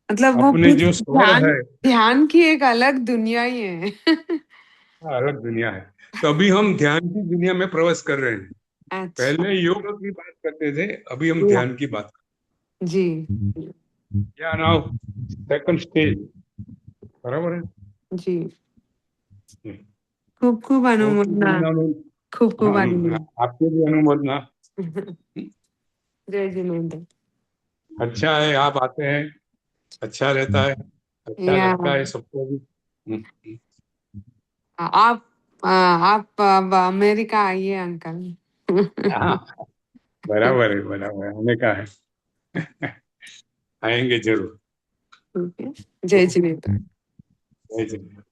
मतलब वो अपने पूरी जो स्वर ध्यान है, ध्यान की एक अलग दुनिया ही है अलग दुनिया है। तो अभी हम ध्यान की दुनिया में प्रवेश कर रहे हैं। अच्छा पहले योग की बात करते थे, अभी हम या, ध्यान की बात जी करते हैं। Now second stage. बराबर है। जी हम्म। खूब खूब ओके अनुमोदना वृंदावन। खूब खूब हाँ, अनुमोदना आपके भी अनुमोदना। जय जिनेन्द्र अच्छा है, आप आते हैं, अच्छा रहता है, अच्छा या लगता है सबको भी। हम्म। आप अब अमेरिका आइए अंकल हाँ, बराबर है, बराबर है, आने का है। आएंगे जरूर। ठीक है जय जिनेन्द्र जय जय।